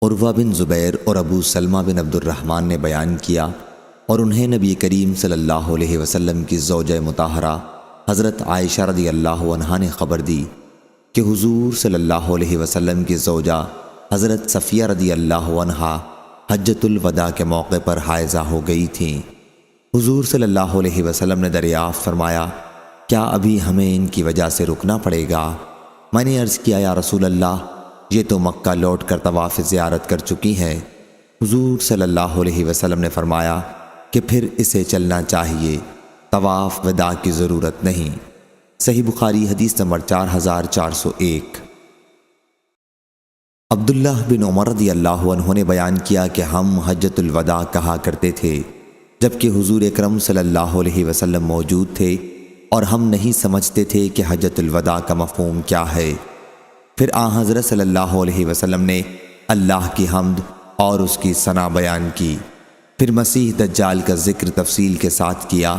عروہ بن زبیر اور ابو سلمہ بن عبد الرحمن نے بیان کیا اور انہیں نبی کریم صلی اللہ علیہ وسلم کی زوجہ مطہرہ حضرت عائشہ رضی اللہ عنہا نے خبر دی کہ حضور صلی اللہ علیہ وسلم کی زوجہ حضرت صفیہ رضی اللہ عنہا حجۃ الوداع کے موقع پر حائضہ ہو گئی تھیں۔ حضور صلی اللہ علیہ وسلم نے دریافت فرمایا، کیا ابھی ہمیں ان کی وجہ سے رکنا پڑے گا؟ میں نے عرض کیا، یا رسول اللہ، یہ تو مکہ لوٹ کر طواف زیارت کر چکی ہیں۔ حضور صلی اللہ علیہ وسلم نے فرمایا کہ پھر اسے چلنا چاہیے، طواف وداع کی ضرورت نہیں۔ صحیح بخاری حدیث نمبر 4401۔ عبداللہ بن عمر رضی اللہ عنہ نے بیان کیا کہ ہم حجۃ الوداع کہا کرتے تھے جبکہ حضور اکرم صلی اللہ علیہ وسلم موجود تھے، اور ہم نہیں سمجھتے تھے کہ حجۃ الوداع کا مفہوم کیا ہے۔ پھر آن حضرت صلی اللہ علیہ وسلم نے اللہ کی حمد اور اس کی ثنا بیان کی، پھر مسیح دجال کا ذکر تفصیل کے ساتھ کیا۔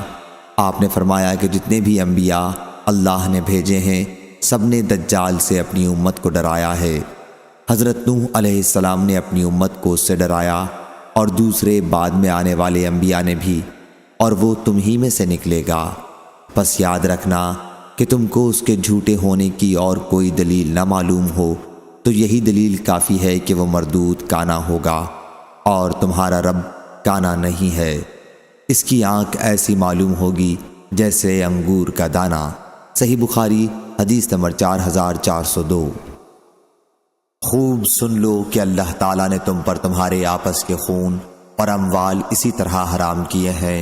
آپ نے فرمایا کہ جتنے بھی انبیاء اللہ نے بھیجے ہیں سب نے دجال سے اپنی امت کو ڈرایا ہے۔ حضرت نوح علیہ السلام نے اپنی امت کو اس سے ڈرایا، اور دوسرے بعد میں آنے والے انبیاء نے بھی، اور وہ تم ہی میں سے نکلے گا۔ پس یاد رکھنا کہ تم کو اس کے جھوٹے ہونے کی اور کوئی دلیل نہ معلوم ہو تو یہی دلیل کافی ہے کہ وہ مردود کانا ہوگا، اور تمہارا رب کانا نہیں ہے۔ اس کی آنکھ ایسی معلوم ہوگی جیسے انگور کا دانہ۔ صحیح بخاری حدیث نمبر 4402۔ خوب سن لو کہ اللہ تعالیٰ نے تم پر تمہارے آپس کے خون اور اموال اسی طرح حرام کیے ہیں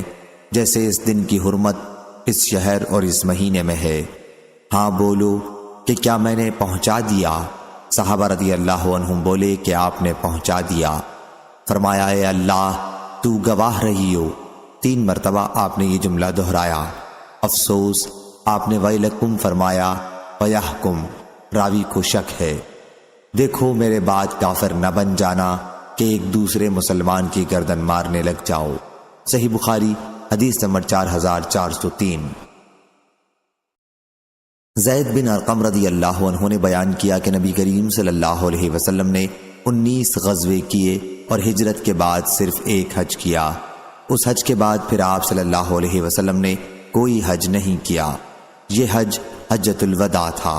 جیسے اس دن کی حرمت اس شہر اور اس مہینے میں ہے۔ ہاں بولو کہ کیا میں نے پہنچا دیا؟ صحابہ رضی اللہ عنہم بولے کہ آپ نے پہنچا دیا۔ فرمایا، اے اللہ تو گواہ رہی ہو۔ 3 مرتبہ آپ نے یہ جملہ دہرایا۔ افسوس آپ نے ویلکم فرمایا، ویحکم، راوی کو شک ہے۔ دیکھو میرے بعد کافر نہ بن جانا کہ ایک دوسرے مسلمان کی گردن مارنے لگ جاؤ۔ صحیح بخاری حدیث نمبر 4403۔ زید بن ارقم رضی اللہ عنہ نے بیان کیا کہ نبی کریم صلی اللہ علیہ وسلم نے 19 غزوے کیے اور ہجرت کے بعد صرف ایک حج کیا۔ اس حج کے بعد پھر آپ صلی اللہ علیہ وسلم نے کوئی حج نہیں کیا۔ یہ حج حجۃ الوداع تھا۔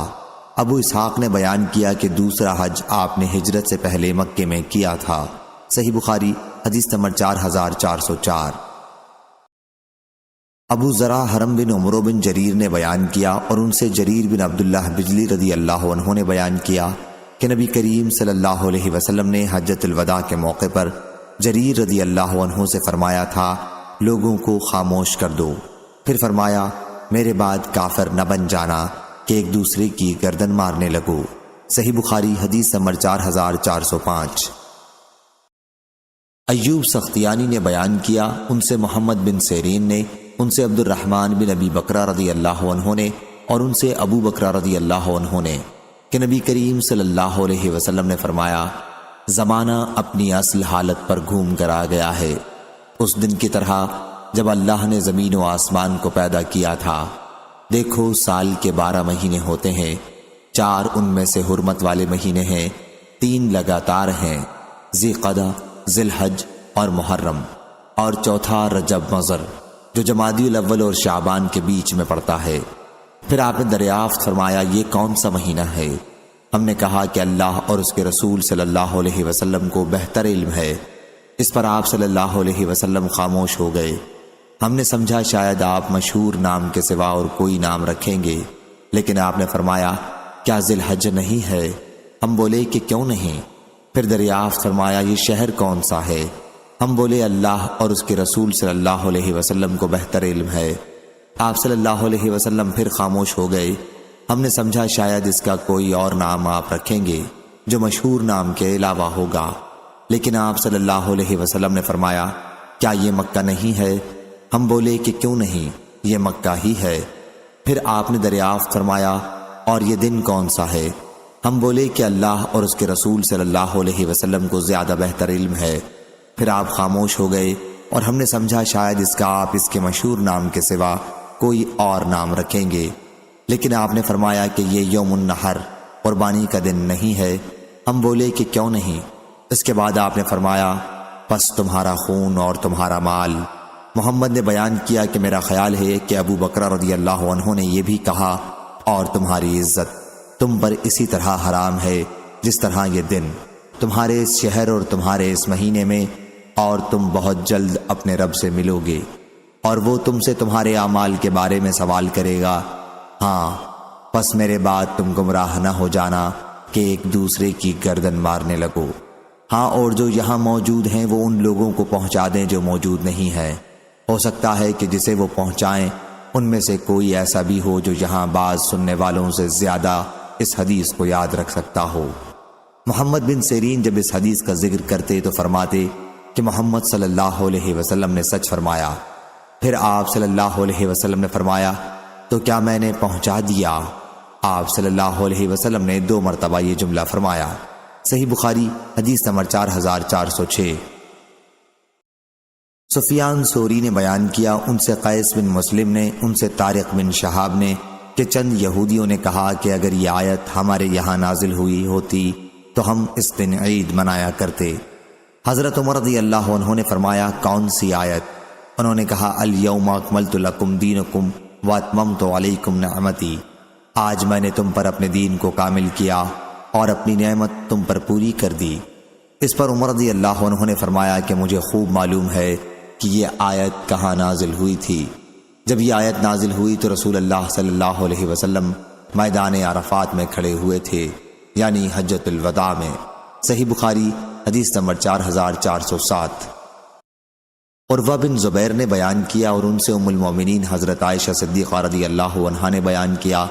ابو اسحاق نے بیان کیا کہ دوسرا حج آپ نے ہجرت سے پہلے مکے میں کیا تھا۔ صحیح بخاری حدیث نمبر 4404۔ ابو ذرا حرم بن عمرو بن جریر نے بیان کیا اور ان سے جریر بن عبداللہ بجلی رضی اللہ عنہ نے بیان کیا کہ نبی کریم صلی اللہ علیہ وسلم نے حجۃ الوداع کے موقع پر جریر رضی اللہ عنہ سے فرمایا تھا، لوگوں کو خاموش کر دو۔ پھر فرمایا، میرے بعد کافر نہ بن جانا کہ ایک دوسرے کی گردن مارنے لگو۔ صحیح بخاری حدیث نمبر 4405۔ ایوب سختیانی نے بیان کیا، ان سے محمد بن سیرین نے، ان سے عبد الرحمن بن ابی بکرہ رضی اللہ عنہ نے، اور ان سے ابو بکرہ رضی اللہ عنہ نے کہ نبی کریم صلی اللہ علیہ وسلم نے فرمایا، زمانہ اپنی اصل حالت پر گھوم کر آ گیا ہے، اس دن کی طرح جب اللہ نے زمین و آسمان کو پیدا کیا تھا۔ دیکھو سال کے 12 مہینے ہوتے ہیں، 4 ان میں سے حرمت والے مہینے ہیں، 3 لگاتار ہیں، ذی قعدہ، ذی الحج اور محرم، اور چوتھا رجب مضر جو جمادی الاول اور شعبان کے بیچ میں پڑتا ہے۔ پھر آپ نے دریافت فرمایا، یہ کون سا مہینہ ہے؟ ہم نے کہا کہ اللہ اور اس کے رسول صلی اللہ علیہ وسلم کو بہتر علم ہے۔ اس پر آپ صلی اللہ علیہ وسلم خاموش ہو گئے۔ ہم نے سمجھا شاید آپ مشہور نام کے سوا اور کوئی نام رکھیں گے، لیکن آپ نے فرمایا، کیا ذی الحج نہیں ہے؟ ہم بولے کہ کیوں نہیں؟ پھر دریافت فرمایا، یہ شہر کون سا ہے؟ ہم بولے اللہ اور اس کے رسول صلی اللہ علیہ وسلم کو بہتر علم ہے۔ آپ صلی اللہ علیہ وسلم پھر خاموش ہو گئے۔ ہم نے سمجھا شاید اس کا کوئی اور نام آپ رکھیں گے جو مشہور نام کے علاوہ ہوگا، لیکن آپ صلی اللہ علیہ وسلم نے فرمایا، کیا یہ مکہ نہیں ہے؟ ہم بولے کہ کیوں نہیں، یہ مکہ ہی ہے۔ پھر آپ نے دریافت فرمایا، اور یہ دن کون سا ہے؟ ہم بولے کہ اللہ اور اس کے رسول صلی اللہ علیہ وسلم کو زیادہ بہتر علم ہے۔ پھر آپ خاموش ہو گئے اور ہم نے سمجھا شاید اس کا آپ اس کے مشہور نام کے سوا کوئی اور نام رکھیں گے، لیکن آپ نے فرمایا کہ یہ یوم النحر قربانی کا دن نہیں ہے۔ ہم بولے کہ کیوں نہیں؟ اس کے بعد آپ نے فرمایا پس تمہارا خون اور تمہارا مال۔ محمد نے بیان کیا کہ میرا خیال ہے کہ ابو بکر رضی اللہ عنہ نے یہ بھی کہا اور تمہاری عزت تم پر اسی طرح حرام ہے جس طرح یہ دن تمہارے اس شہر اور تمہارے اس مہینے میں، اور تم بہت جلد اپنے رب سے ملو گے اور وہ تم سے تمہارے اعمال کے بارے میں سوال کرے گا۔ ہاں پس میرے بعد تم گمراہ نہ ہو جانا کہ ایک دوسرے کی گردن مارنے لگو۔ ہاں اور جو یہاں موجود ہیں وہ ان لوگوں کو پہنچا دیں جو موجود نہیں ہیں، ہو سکتا ہے کہ جسے وہ پہنچائیں ان میں سے کوئی ایسا بھی ہو جو یہاں بعض سننے والوں سے زیادہ اس حدیث کو یاد رکھ سکتا ہو۔ محمد بن سیرین جب اس حدیث کا ذکر کرتے تو فرماتے کہ محمد صلی اللہ علیہ وسلم نے سچ فرمایا۔ پھر آپ صلی اللہ علیہ وسلم نے فرمایا تو کیا میں نے پہنچا دیا؟ آپ صلی اللہ علیہ وسلم نے 2 مرتبہ یہ جملہ فرمایا۔ صحیح بخاری حدیث نمبر 4406۔ سفیان ثوری نے بیان کیا، ان سے قیس بن مسلم نے، ان سے طارق بن شہاب نے کہ چند یہودیوں نے کہا کہ اگر یہ آیت ہمارے یہاں نازل ہوئی ہوتی تو ہم اس دن عید منایا کرتے۔ حضرت عمر رضی اللہ عنہ نے فرمایا کون سی آیت؟ انہوں نے کہا الیوم اکملت لکم دینکم واتممت علیکم نعمتی، آج میں نے تم پر اپنے دین کو کامل کیا اور اپنی نعمت تم پر پوری کر دی۔ اس پر عمر رضی اللہ عنہ نے فرمایا کہ مجھے خوب معلوم ہے کہ یہ آیت کہاں نازل ہوئی تھی۔ جب یہ آیت نازل ہوئی تو رسول اللہ صلی اللہ علیہ وسلم میدان عرفات میں کھڑے ہوئے تھے، یعنی حجۃ الوداع میں۔ صحیح بخاری حدیث نمبر 4407۔ عروہ بن زبیر نے بیان کیا اور ان سے ام المومنین حضرت عائشہ صدیقہ رضی اللہ عنہا نے بیان کیا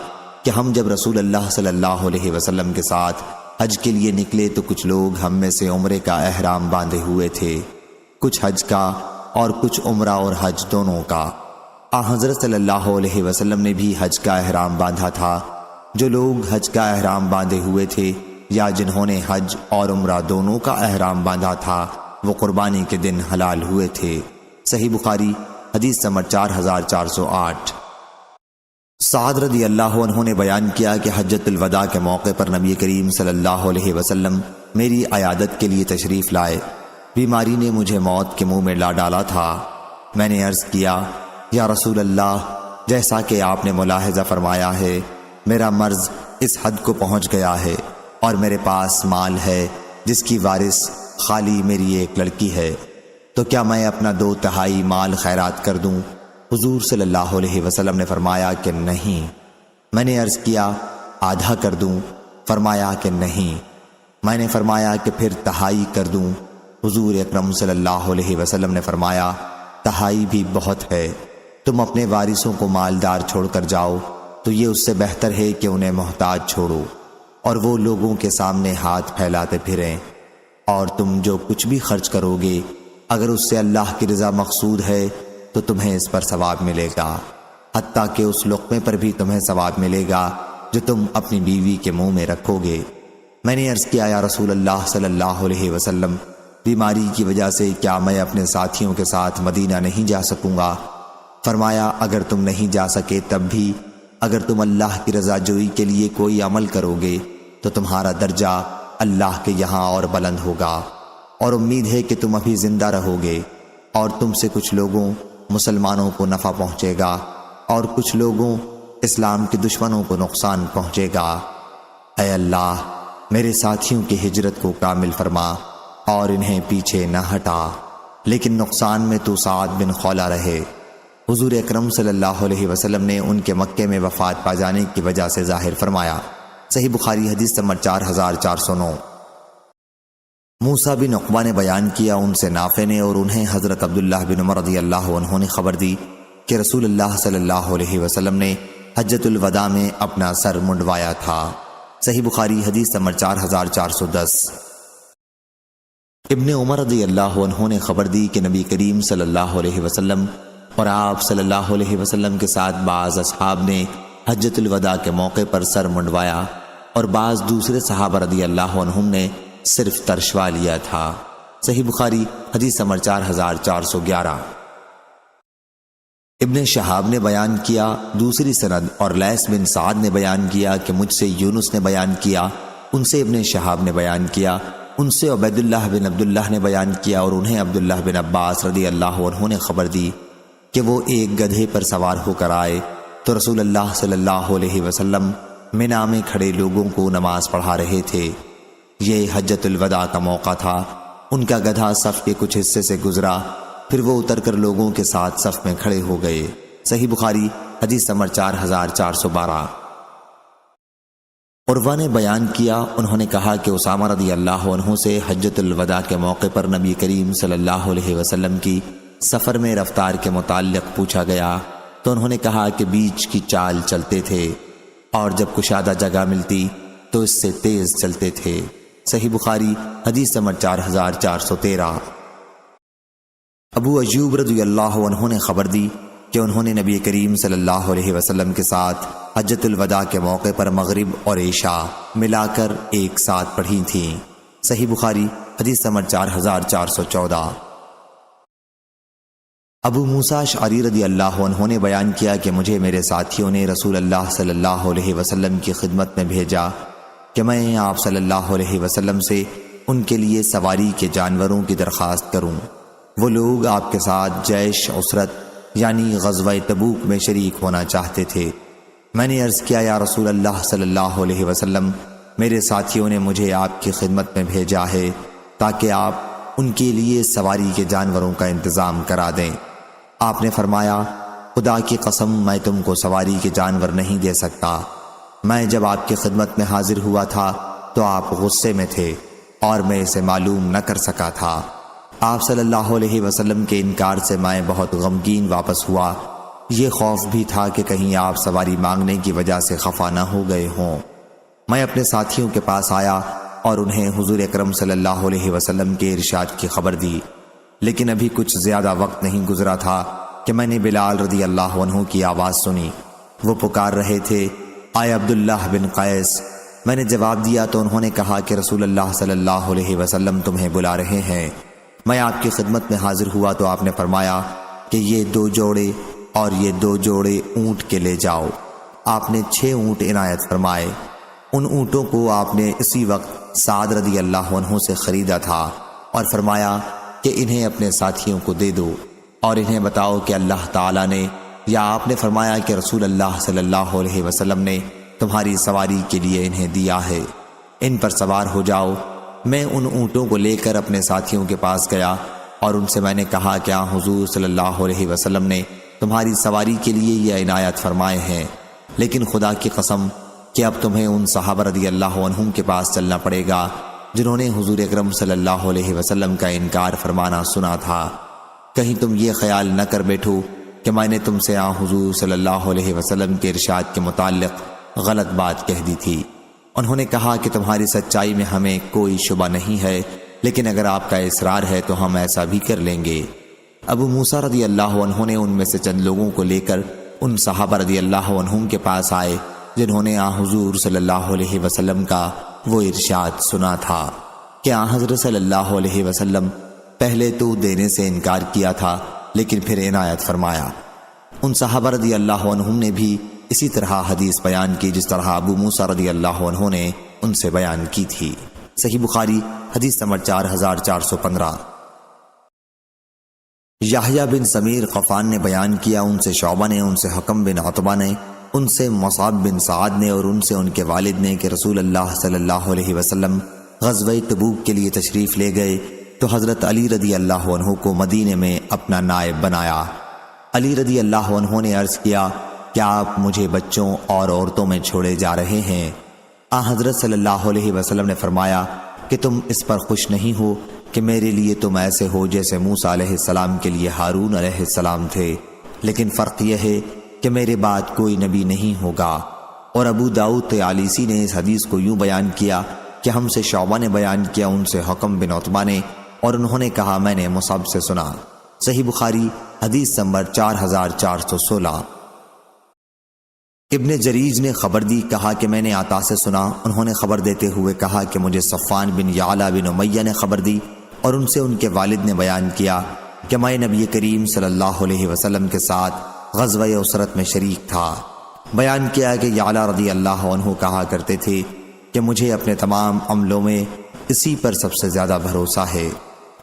کہ ہم جب رسول اللہ صلی اللہ علیہ وسلم کے ساتھ حج کے لیے نکلے تو کچھ لوگ ہم میں سے عمرے کا احرام باندھے ہوئے تھے، کچھ حج کا اور کچھ عمرہ اور حج دونوں کا۔ حضرت صلی اللہ علیہ وسلم نے بھی حج کا احرام باندھا تھا۔ جو لوگ حج کا احرام باندھے ہوئے تھے یا جنہوں نے حج اور عمرہ دونوں کا احرام باندھا تھا وہ قربانی کے دن حلال ہوئے تھے۔ صحیح بخاری حدیث نمبر 4408۔ سعد رضی اللہ عنہ نے بیان کیا کہ حجۃ الوداع کے موقع پر نبی کریم صلی اللہ علیہ وسلم میری عیادت کے لیے تشریف لائے۔ بیماری نے مجھے موت کے منہ میں لا ڈالا تھا۔ میں نے عرض کیا یا رسول اللہ، جیسا کہ آپ نے ملاحظہ فرمایا ہے میرا مرض اس حد کو پہنچ گیا ہے اور میرے پاس مال ہے جس کی وارث خالی میری ایک لڑکی ہے، تو کیا میں اپنا 2/3 مال خیرات کر دوں؟ حضور صلی اللہ علیہ وسلم نے فرمایا کہ نہیں۔ میں نے عرض کیا آدھا کر دوں؟ فرمایا کہ نہیں۔ میں نے فرمایا کہ پھر 1/3 کر دوں؟ حضور اکرم صلی اللہ علیہ وسلم نے فرمایا 1/2 بھی بہت ہے، تم اپنے وارثوں کو مالدار چھوڑ کر جاؤ تو یہ اس سے بہتر ہے کہ انہیں محتاج چھوڑو اور وہ لوگوں کے سامنے ہاتھ پھیلاتے پھریں، اور تم جو کچھ بھی خرچ کرو گے اگر اس سے اللہ کی رضا مقصود ہے تو تمہیں اس پر ثواب ملے گا، حتیٰ کہ اس لقمے پر بھی تمہیں ثواب ملے گا جو تم اپنی بیوی کے منہ میں رکھو گے۔ میں نے عرض کیا یا رسول اللہ صلی اللہ علیہ وسلم، بیماری کی وجہ سے کیا میں اپنے ساتھیوں کے ساتھ مدینہ نہیں جا سکوں گا؟ فرمایا اگر تم نہیں جا سکے تب بھی اگر تم اللہ کی رضا جوئی کے لیے کوئی عمل کرو گے تو تمہارا درجہ اللہ کے یہاں اور بلند ہوگا، اور امید ہے کہ تم ابھی زندہ رہو گے، اور تم سے کچھ لوگوں مسلمانوں کو نفع پہنچے گا اور کچھ لوگوں اسلام کے دشمنوں کو نقصان پہنچے گا۔ اے اللہ میرے ساتھیوں کی ہجرت کو کامل فرما اور انہیں پیچھے نہ ہٹا، لیکن نقصان میں تو سعد بن خولہ رہے۔ حضور اکرم صلی اللہ علیہ وسلم نے ان کے مکے میں وفات پا جانے کی وجہ سے ظاہر فرمایا۔ صحیح بخاری حدیث نمبر 4409۔ موسیٰ بن عقبہ نے بیان کیا، ان سے نافع نے اور انہیں حضرت عبداللہ بن عمر رضی اللہ عنہ نے خبر دی کہ رسول اللہ صلی اللہ علیہ وسلم نے حجۃ الوداع میں اپنا سر منڈوایا تھا۔ صحیح بخاری حدیث نمبر 4410۔ ابن عمر رضی اللہ عنہ نے خبر دی کہ نبی کریم صلی اللہ علیہ وسلم اور آپ صلی اللہ علیہ وسلم کے ساتھ بعض اصحاب نے حجۃ الوداع کے موقع پر سر منڈوایا اور بعض دوسرے صحابہ رضی اللہ عنہم نے صرف ترشوا لیا تھا۔ صحیح بخاری حدیث نمبر 4411۔ ابن شہاب نے بیان کیا دوسری سند، اور لیث بن سعد نے بیان کیا کہ مجھ سے یونس نے بیان کیا، ان سے ابن شہاب نے بیان کیا ان سے عبیداللہ بن عبداللہ نے بیان کیا اور انہیں عبداللہ بن عباس رضی اللہ عنہ نے خبر دی کہ وہ ایک گدھے پر سوار ہو کر آئے تو رسول اللہ صلی اللہ علیہ وسلم منا میں کھڑے لوگوں کو نماز پڑھا رہے تھے۔ یہ حجۃ الوداع کا موقع تھا۔ ان کا گدھا صف کے کچھ حصے سے گزرا، پھر وہ اتر کر لوگوں کے ساتھ صف میں کھڑے ہو گئے۔ صحیح بخاری حدیث نمبر 4412۔ عروہ نے بیان کیا، انہوں نے کہا کہ اسامہ رضی اللہ عنہ سے حجۃ الوداع کے موقع پر نبی کریم صلی اللہ علیہ وسلم کی سفر میں رفتار کے متعلق پوچھا گیا تو انہوں نے کہا کہ بیچ کی چال چلتے تھے اور جب کشادہ جگہ ملتی تو اس سے تیز چلتے تھے۔ صحیح بخاری حدیث نمبر 4413۔ ابو ایوب رضی اللہ عنہ نے خبر دی کہ انہوں نے نبی کریم صلی اللہ علیہ وسلم کے ساتھ حجۃ الوداع کے موقع پر مغرب اور عشاء ملا کر ایک ساتھ پڑھی تھیں۔ صحیح بخاری حدیث نمبر 4414۔ ابو موسیٰ اشعری رضی اللہ عنہ نے بیان کیا کہ مجھے میرے ساتھیوں نے رسول اللہ صلی اللہ علیہ وسلم کی خدمت میں بھیجا کہ میں آپ صلی اللہ علیہ وسلم سے ان کے لیے سواری کے جانوروں کی درخواست کروں۔ وہ لوگ آپ کے ساتھ جیش عسرت یعنی غزوہ تبوک میں شریک ہونا چاہتے تھے۔ میں نے عرض کیا یا رسول اللہ صلی اللہ علیہ وسلم، میرے ساتھیوں نے مجھے آپ کی خدمت میں بھیجا ہے تاکہ آپ ان کے لیے سواری کے جانوروں کا انتظام کرا دیں۔ آپ نے فرمایا، خدا کی قسم میں تم کو سواری کے جانور نہیں دے سکتا۔ میں جب آپ کی خدمت میں حاضر ہوا تھا تو آپ غصے میں تھے اور میں اسے معلوم نہ کر سکا تھا۔ آپ صلی اللہ علیہ وسلم کے انکار سے میں بہت غمگین واپس ہوا۔ یہ خوف بھی تھا کہ کہیں آپ سواری مانگنے کی وجہ سے خفا نہ ہو گئے ہوں۔ میں اپنے ساتھیوں کے پاس آیا اور انہیں حضور اکرم صلی اللہ علیہ وسلم کے ارشاد کی خبر دی، لیکن ابھی کچھ زیادہ وقت نہیں گزرا تھا کہ میں نے بلال رضی اللہ عنہ کی آواز سنی۔ وہ پکار رہے تھے، آئے عبداللہ بن قیس۔ میں نے جواب دیا تو انہوں نے کہا کہ رسول اللہ صلی اللہ علیہ وسلم تمہیں بلا رہے ہیں۔ میں آپ کی خدمت میں حاضر ہوا تو آپ نے فرمایا کہ یہ 2 جوڑے اور یہ 2 جوڑے اونٹ کے لے جاؤ۔ آپ نے 6 اونٹ عنایت فرمائے۔ ان اونٹوں کو آپ نے اسی وقت سعد رضی اللہ عنہ سے خریدا تھا اور فرمایا کہ انہیں اپنے ساتھیوں کو دے دو اور انہیں بتاؤ کہ اللہ تعالیٰ نے یا آپ نے فرمایا کہ رسول اللہ صلی اللہ علیہ وسلم نے تمہاری سواری کے لیے انہیں دیا ہے، ان پر سوار ہو جاؤ۔ میں ان اونٹوں کو لے کر اپنے ساتھیوں کے پاس گیا اور ان سے میں نے کہا کہ حضور صلی اللہ علیہ وسلم نے تمہاری سواری کے لیے یہ عنایت فرمائے ہیں، لیکن خدا کی قسم کہ اب تمہیں ان صحابہ رضی اللہ عنہم کے پاس چلنا پڑے گا جنہوں نے حضور اکرم صلی اللہ علیہ وسلم کا انکار فرمانا سنا تھا۔ کہیں تم یہ خیال نہ کر بیٹھو کہ میں نے تم سے حضور صلی اللہ علیہ وسلم کے ارشاد کے متعلق غلط بات کہہ دی تھی۔ انہوں نے کہا کہ تمہاری سچائی میں ہمیں کوئی شبہ نہیں ہے، لیکن اگر آپ کا اصرار ہے تو ہم ایسا بھی کر لیں گے۔ ابو موسیٰ رضی اللہ عنہ نے ان میں سے چند لوگوں کو لے کر ان صحابہ رضی اللہ عنہم کے پاس آئے جنہوں نے حضور صلی اللہ علیہ وسلم کا وہ ارشاد سنا تھا کہ حضرت صلی اللہ علیہ وسلم پہلے تو دینے سے انکار کیا تھا لیکن پھر عنایت فرمایا۔ ان صحابہ رضی اللہ عنہم نے بھی اسی طرح حدیث بیان کی جس طرح ابو موسیٰ رضی اللہ عنہ نے ان سے بیان کی تھی۔ صحیح بخاری حدیث نمبر 4415۔ یحییٰ بن سمیر قفان نے بیان کیا، ان سے شعبہ نے، ان سے حکم بن عتبہ نے، ان سے مصعب بن سعد نے اور ان سے ان کے والد نے کہ رسول اللہ صلی اللہ علیہ وسلم غزوہ تبوک کے لیے تشریف لے گئے تو حضرت علی رضی اللہ عنہ کو مدینے میں اپنا نائب بنایا۔ علی رضی اللہ عنہ نے عرض کیا کہ آپ مجھے بچوں اور عورتوں میں چھوڑے جا رہے ہیں۔ حضرت صلی اللہ علیہ وسلم نے فرمایا کہ تم اس پر خوش نہیں ہو کہ میرے لیے تم ایسے ہو جیسے موسیٰ علیہ السلام کے لیے ہارون علیہ السلام تھے، لیکن فرق یہ ہے کہ میرے بعد کوئی نبی نہیں ہوگا۔ اور ابو داؤد طیالسی نے اس حدیث کو یوں بیان کیا کہ ہم سے شعبہ نے بیان کیا، ان سے حکم بن عتبہ نے، اور انہوں نے کہا میں نے مصعب سے سنا۔ صحیح بخاری حدیث نمبر 4416۔ ابن جریج نے خبر دی، کہا کہ میں نے عطا سے سنا، انہوں نے خبر دیتے ہوئے کہا کہ مجھے صفوان بن یعلا بن امیہ نے خبر دی اور ان سے ان کے والد نے بیان کیا کہ میں نبی کریم صلی اللہ علیہ وسلم کے ساتھ غزوہ اسرت میں شریک تھا۔ بیان کیا کہ یعلا رضی اللہ عنہ کہا کرتے تھے کہ مجھے اپنے تمام عملوں میں اسی پر سب سے زیادہ بھروسہ ہے۔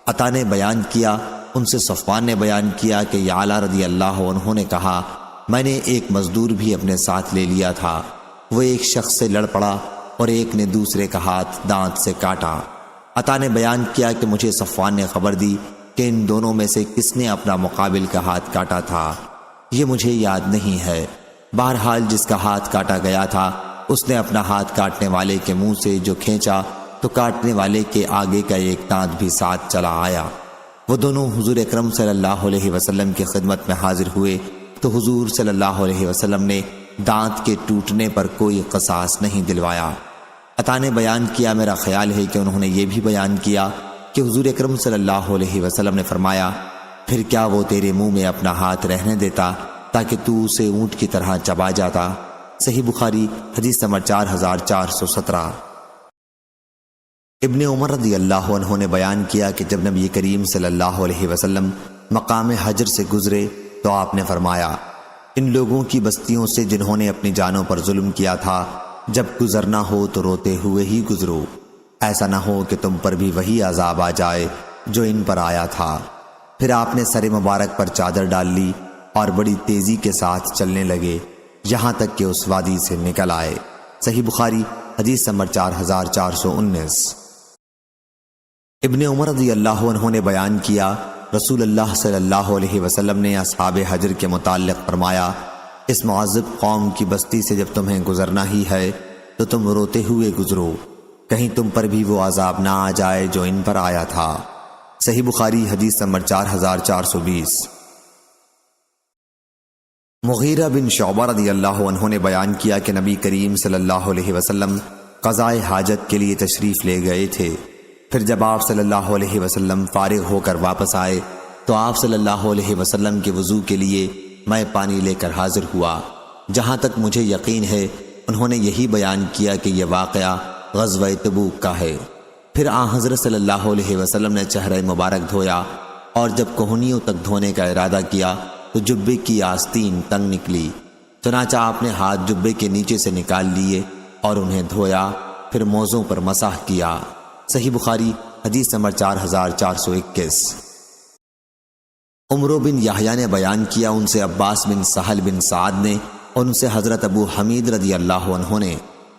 عطا نے بیان کیا، ان سے صفوان نے بیان کیا کہ یعلا رضی اللہ عنہ نے کہا، میں نے ایک مزدور بھی اپنے ساتھ لے لیا تھا، وہ ایک شخص سے لڑ پڑا اور ایک نے دوسرے کا ہاتھ دانت سے کاٹا۔ عطا نے بیان کیا کہ مجھے صفوان نے خبر دی کہ ان دونوں میں سے کس نے اپنا مقابل کا ہاتھ کاٹا تھا، یہ مجھے یاد نہیں ہے۔ بہرحال جس کا ہاتھ کاٹا گیا تھا اس نے اپنا ہاتھ کاٹنے والے کے منہ سے جو کھینچا تو کاٹنے والے کے آگے کا ایک دانت بھی ساتھ چلا آیا۔ وہ دونوں حضور اکرم صلی اللہ علیہ وسلم کی خدمت میں حاضر ہوئے تو حضور صلی اللہ علیہ وسلم نے دانت کے ٹوٹنے پر کوئی قصاص نہیں دلوایا۔ عطا نے بیان کیا، میرا خیال ہے کہ انہوں نے یہ بھی بیان کیا کہ حضور اکرم صلی اللہ علیہ وسلم نے فرمایا، پھر کیا وہ تیرے منہ میں اپنا ہاتھ رہنے دیتا تاکہ تو اسے اونٹ کی طرح چبا جاتا؟ صحیح بخاری حدیث نمبر 4417۔ ابن عمر رضی اللہ عنہ نے بیان کیا کہ جب نبی کریم صلی اللہ علیہ وسلم مقام حجر سے گزرے تو آپ نے فرمایا، ان لوگوں کی بستیوں سے جنہوں نے اپنی جانوں پر ظلم کیا تھا، جب گزرنا ہو تو روتے ہوئے ہی گزرو، ایسا نہ ہو کہ تم پر بھی وہی عذاب آ جائے جو ان پر آیا تھا۔ پھر آپ نے سر مبارک پر چادر ڈال لی اور بڑی تیزی کے ساتھ چلنے لگے یہاں تک کہ اس وادی سے نکل آئے۔ صحیح بخاری حدیث نمبر 4419۔ ابن عمر رضی اللہ عنہ نے بیان کیا، رسول اللہ صلی اللہ علیہ وسلم نے اصحاب حجر کے متعلق فرمایا، اس معذب قوم کی بستی سے جب تمہیں گزرنا ہی ہے تو تم روتے ہوئے گزرو، کہیں تم پر بھی وہ عذاب نہ آ جائے جو ان پر آیا تھا۔ صحیح بخاری حدیث نمبر 4420۔ مغیرہ بن شعبہ رضی اللہ عنہ نے بیان کیا کہ نبی کریم صلی اللہ علیہ وسلم قضاء حاجت کے لیے تشریف لے گئے تھے۔ پھر جب آپ صلی اللہ علیہ وسلم فارغ ہو کر واپس آئے تو آپ صلی اللہ علیہ وسلم کے وضو کے لیے میں پانی لے کر حاضر ہوا۔ جہاں تک مجھے یقین ہے انہوں نے یہی بیان کیا کہ یہ واقعہ غزوہ تبوک کا ہے۔ پھر حضرت صلی اللہ علیہ وسلم نے چہرہ مبارک دھویا اور جب کوہنیوں تک دھونے کا ارادہ کیا تو جبے کی آستین تنگ نکلی، چنانچہ آپ نے ہاتھ جبے کے نیچے سے نکال لیے اور انہیں دھویا، پھر موزوں پر مسح کیا۔ صحیح بخاری حدیث نمبر 4421۔ عمرو بن یحییٰ نے بیان کیا، ان سے عباس بن سہل بن سعد نے اور ان سے حضرت ابو حمید رضی اللہ عنہ نے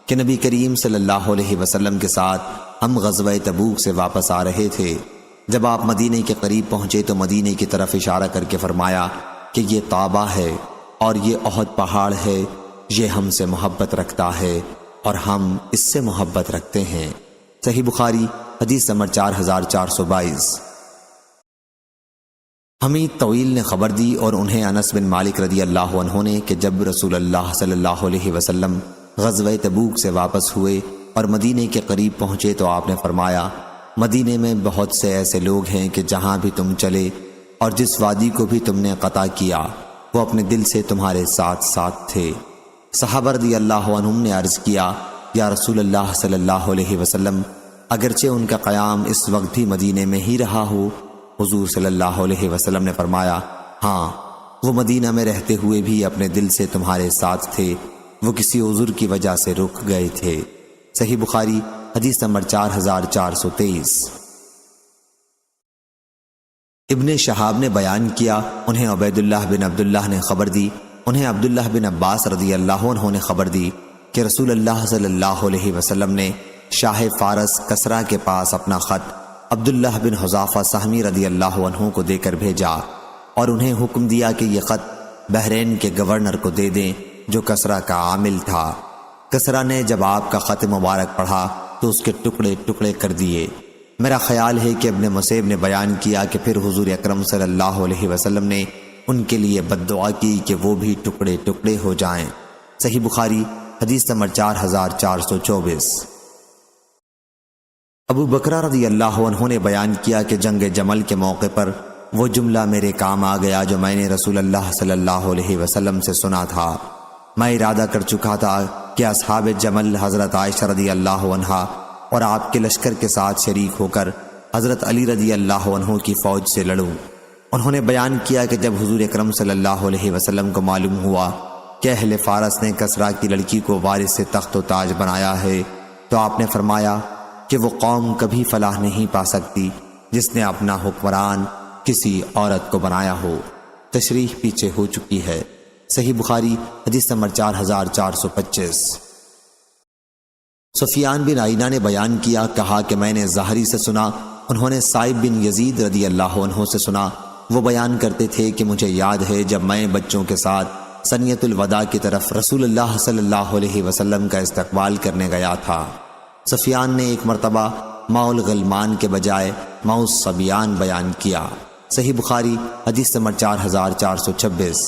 کہ نبی کریم صلی اللہ علیہ وسلم کے ساتھ ہم غزوہ تبوک سے واپس آ رہے تھے۔ جب آپ مدینے کے قریب پہنچے تو مدینے کی طرف اشارہ کر کے فرمایا کہ یہ طابہ ہے اور یہ احد پہاڑ ہے، یہ ہم سے محبت رکھتا ہے اور ہم اس سے محبت رکھتے ہیں۔ صحیح بخاری حدیث نمبر 4422۔ حمید طویل نے خبر دی اور انہیں انس بن مالک رضی اللہ عنہ نے کہ جب رسول اللہ صلی اللہ علیہ وسلم غزوہ تبوک سے واپس ہوئے اور مدینے کے قریب پہنچے تو آپ نے فرمایا، مدینے میں بہت سے ایسے لوگ ہیں کہ جہاں بھی تم چلے اور جس وادی کو بھی تم نے قطع کیا وہ اپنے دل سے تمہارے ساتھ ساتھ تھے۔ صحابہ رضی اللہ عنہم نے عرض کیا، یا رسول اللہ صلی اللہ علیہ وسلم، اگرچہ ان کا قیام اس وقت بھی مدینے میں ہی رہا ہو؟ حضور صلی اللہ علیہ وسلم نے فرمایا، ہاں، وہ مدینہ میں رہتے ہوئے بھی اپنے دل سے تمہارے ساتھ تھے، وہ کسی عذر کی وجہ سے رک گئے تھے۔ صحیح بخاری حدیث نمبر 4423۔ ابن شہاب نے بیان کیا، انہیں عبید اللہ بن عبداللہ نے خبر دی، انہیں عبداللہ بن عباس رضی اللہ عنہ نے خبر دی کہ رسول اللہ صلی اللہ علیہ وسلم نے شاہ فارس کسرا کے پاس اپنا خط عبداللہ بن حذافہ سہمی رضی اللہ عنہ کو دے کر بھیجا اور انہیں حکم دیا کہ یہ خط بحرین کے گورنر کو دے دیں جو کسرا کا عامل تھا۔ کسرا نے جب آپ کا خط مبارک پڑھا تو اس کے ٹکڑے ٹکڑے کر دیے۔ میرا خیال ہے کہ ابن مسیب نے بیان کیا کہ پھر حضور اکرم صلی اللہ علیہ وسلم نے ان کے لیے بد دعا کی کہ وہ بھی ٹکڑے ٹکڑے ہو جائیں۔ صحیح بخاری حدیث نمبر 4424۔ ابو بکرہ رضی اللہ عنہ نے بیان کیا کہ جنگ جمل کے موقع پر وہ جملہ میرے کام آ گیا جو میں نے رسول اللہ صلی اللہ علیہ وسلم سے سنا تھا۔ میں ارادہ کر چکا تھا کہ اصحاب جمل حضرت عائشہ رضی اللہ عنہا اور آپ کے لشکر کے ساتھ شریک ہو کر حضرت علی رضی اللہ عنہ کی فوج سے لڑوں۔ انہوں نے بیان کیا کہ جب حضور اکرم صلی اللہ علیہ وسلم کو معلوم ہوا کہ اہل فارس نے کسرا کی لڑکی کو وارث سے تخت و تاج بنایا ہے تو آپ نے فرمایا، کہ وہ قوم کبھی فلاح نہیں پا سکتی جس نے اپنا حکمران کسی عورت کو بنایا ہو۔ تشریح پیچھے ہو چکی ہے۔ صحیح بخاری حدیث نمبر 4425۔ سفیان بن عیینہ نے بیان کیا، کہا کہ میں نے زہری سے سنا، انہوں نے سائب بن یزید رضی اللہ عنہ سے سنا، وہ بیان کرتے تھے کہ مجھے یاد ہے جب میں بچوں کے ساتھ سنیت الوداع کی طرف رسول اللہ صلی اللہ علیہ وسلم کا استقبال کرنے گیا تھا۔ سفیان نے ایک مرتبہ ماء الغلمان کے بجائے ماء الصبیان بیان کیا۔ صحیح بخاری حدیث نمبر 4426۔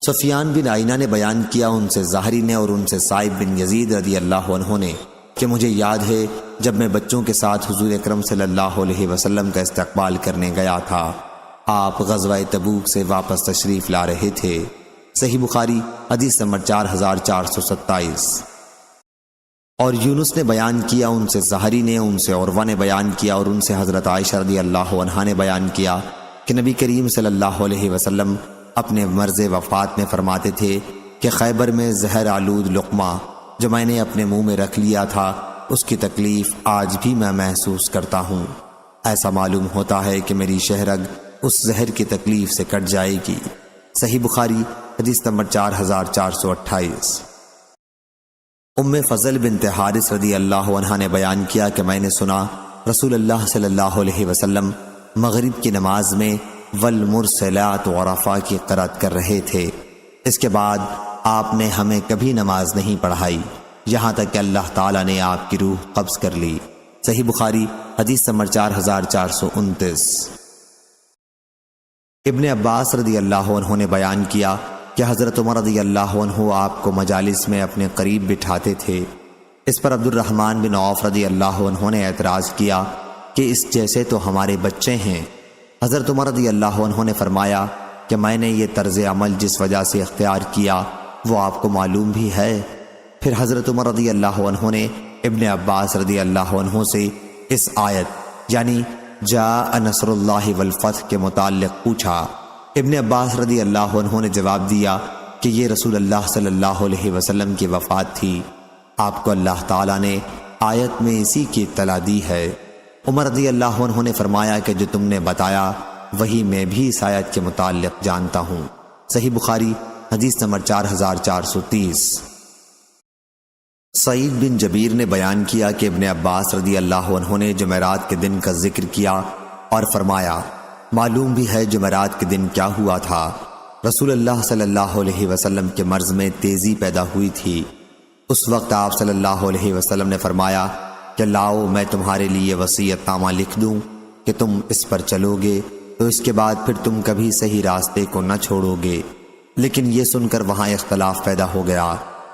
سفیان بن عیینہ نے بیان کیا، ان سے زہری نے اور ان سے سائب بن یزید رضی اللہ عنہ نے، کہ مجھے یاد ہے جب میں بچوں کے ساتھ حضور اکرم صلی اللہ علیہ وسلم کا استقبال کرنے گیا تھا، آپ غزوہ تبوک سے واپس تشریف لا رہے تھے۔ صحیح بخاری حدیث نمبر 4427۔ اور یونس نے بیان کیا، ان سے زہری نے، ان سے عروہ نے بیان کیا اور ان سے حضرت عائشہ رضی اللہ عنہا نے بیان کیا کہ نبی کریم صلی اللہ علیہ وسلم اپنے مرض وفات میں فرماتے تھے کہ خیبر میں زہر آلود لقمہ جو میں نے اپنے منہ میں رکھ لیا تھا، اس کی تکلیف آج بھی میں محسوس کرتا ہوں۔ ایسا معلوم ہوتا ہے کہ میری شہرگ اس زہر کی تکلیف سے کٹ جائے گی۔ صحیح بخاری حدیث نمبر 4428۔ ام فضل بنت حارث رضی اللہ عنہا نے بیان کیا کہ میں نے سنا رسول اللہ صلی اللہ علیہ وسلم مغرب کی نماز میں والمرسلات عرفا کی قرأت کر رہے تھے۔ اس کے بعد آپ نے ہمیں کبھی نماز نہیں پڑھائی یہاں تک کہ اللہ تعالیٰ نے آپ کی روح قبض کر لی۔ صحیح بخاری حدیث نمبر 4429۔ ابن عباس رضی اللہ عنہ نے بیان کیا کہ حضرت عمر رضی اللہ عنہ آپ کو مجالس میں اپنے قریب بٹھاتے تھے۔ اس پر عبد الرحمن بن عوف رضی اللہ عنہ نے اعتراض کیا کہ اس جیسے تو ہمارے بچے ہیں۔ حضرت عمر رضی اللہ عنہ نے فرمایا کہ میں نے یہ طرز عمل جس وجہ سے اختیار کیا وہ آپ کو معلوم بھی ہے۔ پھر حضرت عمر رضی اللہ عنہ نے ابن عباس رضی اللہ عنہ سے اس آیت یعنی جاء نصر اللہ والفتح کے متعلق پوچھا۔ ابن عباس رضی اللہ عنہ نے جواب دیا کہ یہ رسول اللہ صلی اللہ علیہ وسلم کی وفات تھی، آپ کو اللہ تعالیٰ نے آیت میں اسی کی اطلاع دی ہے۔ عمر رضی اللہ عنہ نے فرمایا کہ جو تم نے بتایا وہی میں بھی اس آیت کے متعلق جانتا ہوں۔ صحیح بخاری حدیث نمبر 4430۔ سعید بن جبیر نے بیان کیا کہ ابن عباس رضی اللہ عنہ نے جمعرات کے دن کا ذکر کیا اور فرمایا معلوم بھی ہے جمعرات کے دن کیا ہوا تھا۔ رسول اللہ صلی اللہ علیہ وسلم کے مرض میں تیزی پیدا ہوئی تھی۔ اس وقت آپ صلی اللہ علیہ وسلم نے فرمایا کہ لاؤ میں تمہارے لیے وصیت نامہ لکھ دوں کہ تم اس پر چلو گے تو اس کے بعد پھر تم کبھی صحیح راستے کو نہ چھوڑو گے۔ لیکن یہ سن کر وہاں اختلاف پیدا ہو گیا،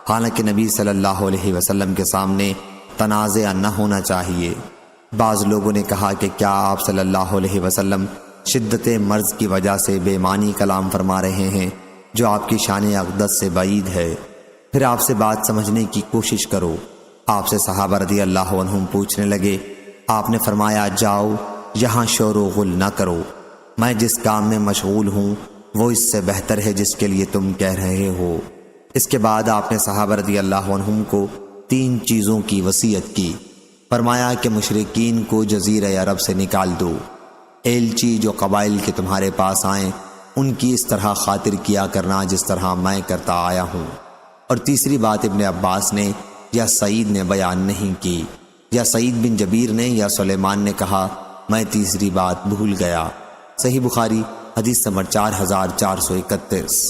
حالانکہ نبی صلی اللہ علیہ وسلم کے سامنے تنازع نہ ہونا چاہیے۔ بعض لوگوں نے کہا کہ کیا آپ صلی اللہ علیہ وسلم شدت مرض کی وجہ سے بے معنی کلام فرما رہے ہیں جو آپ کی شان اقدس سے بعید ہے؟ پھر آپ سے بات سمجھنے کی کوشش کرو۔ آپ سے صحابہ رضی اللہ عنہم پوچھنے لگے۔ آپ نے فرمایا جاؤ یہاں شور و غل نہ کرو، میں جس کام میں مشغول ہوں وہ اس سے بہتر ہے جس کے لیے تم کہہ رہے ہو۔ اس کے بعد آپ نے صحابہ رضی اللہ عنہم کو 3 چیزوں کی وصیت کی۔ فرمایا کہ مشرکین کو جزیرہ عرب سے نکال دو، ایلچی جو قبائل کے تمہارے پاس آئیں ان کی اس طرح خاطر کیا کرنا جس طرح میں کرتا آیا ہوں۔ اور تیسری بات ابن عباس نے یا سعید نے بیان نہیں کی، یا سعید بن جبیر نے یا سلیمان نے کہا میں تیسری بات بھول گیا۔ صحیح بخاری حدیث نمبر 4431۔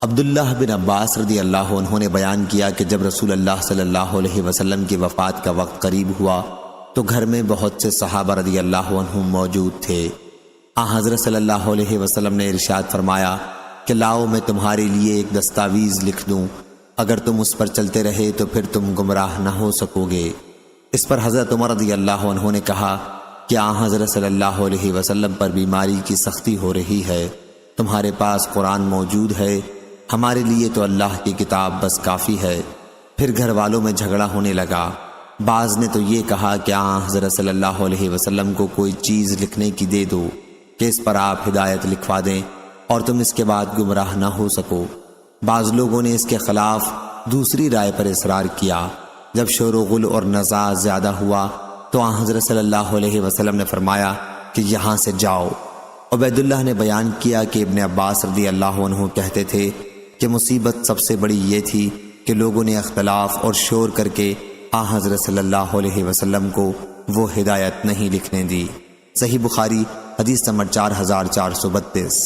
عبداللہ بن عباس رضی اللہ عنہ نے بیان کیا کہ جب رسول اللہ صلی اللہ علیہ وسلم کی وفات کا وقت قریب ہوا تو گھر میں بہت سے صحابہ رضی اللہ عنہم موجود تھے۔ حضرت صلی اللہ علیہ وسلم نے ارشاد فرمایا کہ لاؤ میں تمہارے لیے ایک دستاویز لکھ دوں، اگر تم اس پر چلتے رہے تو پھر تم گمراہ نہ ہو سکو گے۔ اس پر حضرت عمر رضی اللہ عنہ نے کہا کہ حضرت صلی اللہ علیہ وسلم پر بیماری کی سختی ہو رہی ہے، تمہارے پاس قرآن موجود ہے، ہمارے لیے تو اللہ کی کتاب بس کافی ہے۔ پھر گھر والوں میں جھگڑا ہونے لگا۔ بعض نے تو یہ کہا کہ حضرت صلی اللہ علیہ وسلم کو کوئی چیز لکھنے کی دے دو کہ اس پر آپ ہدایت لکھوا دیں اور تم اس کے بعد گمراہ نہ ہو سکو۔ بعض لوگوں نے اس کے خلاف دوسری رائے پر اصرار کیا۔ جب شور و غل اور نزاع زیادہ ہوا تو آن حضرت صلی اللہ علیہ وسلم نے فرمایا کہ یہاں سے جاؤ۔ عبید اللہ نے بیان کیا کہ ابن عباس رضی اللہ عنہ کہتے تھے کہ مصیبت سب سے بڑی یہ تھی کہ لوگوں نے اختلاف اور شور کر کے آن حضرت صلی اللہ علیہ وسلم کو وہ ہدایت نہیں لکھنے دی۔ صحیح بخاری حدیث نمبر 4432۔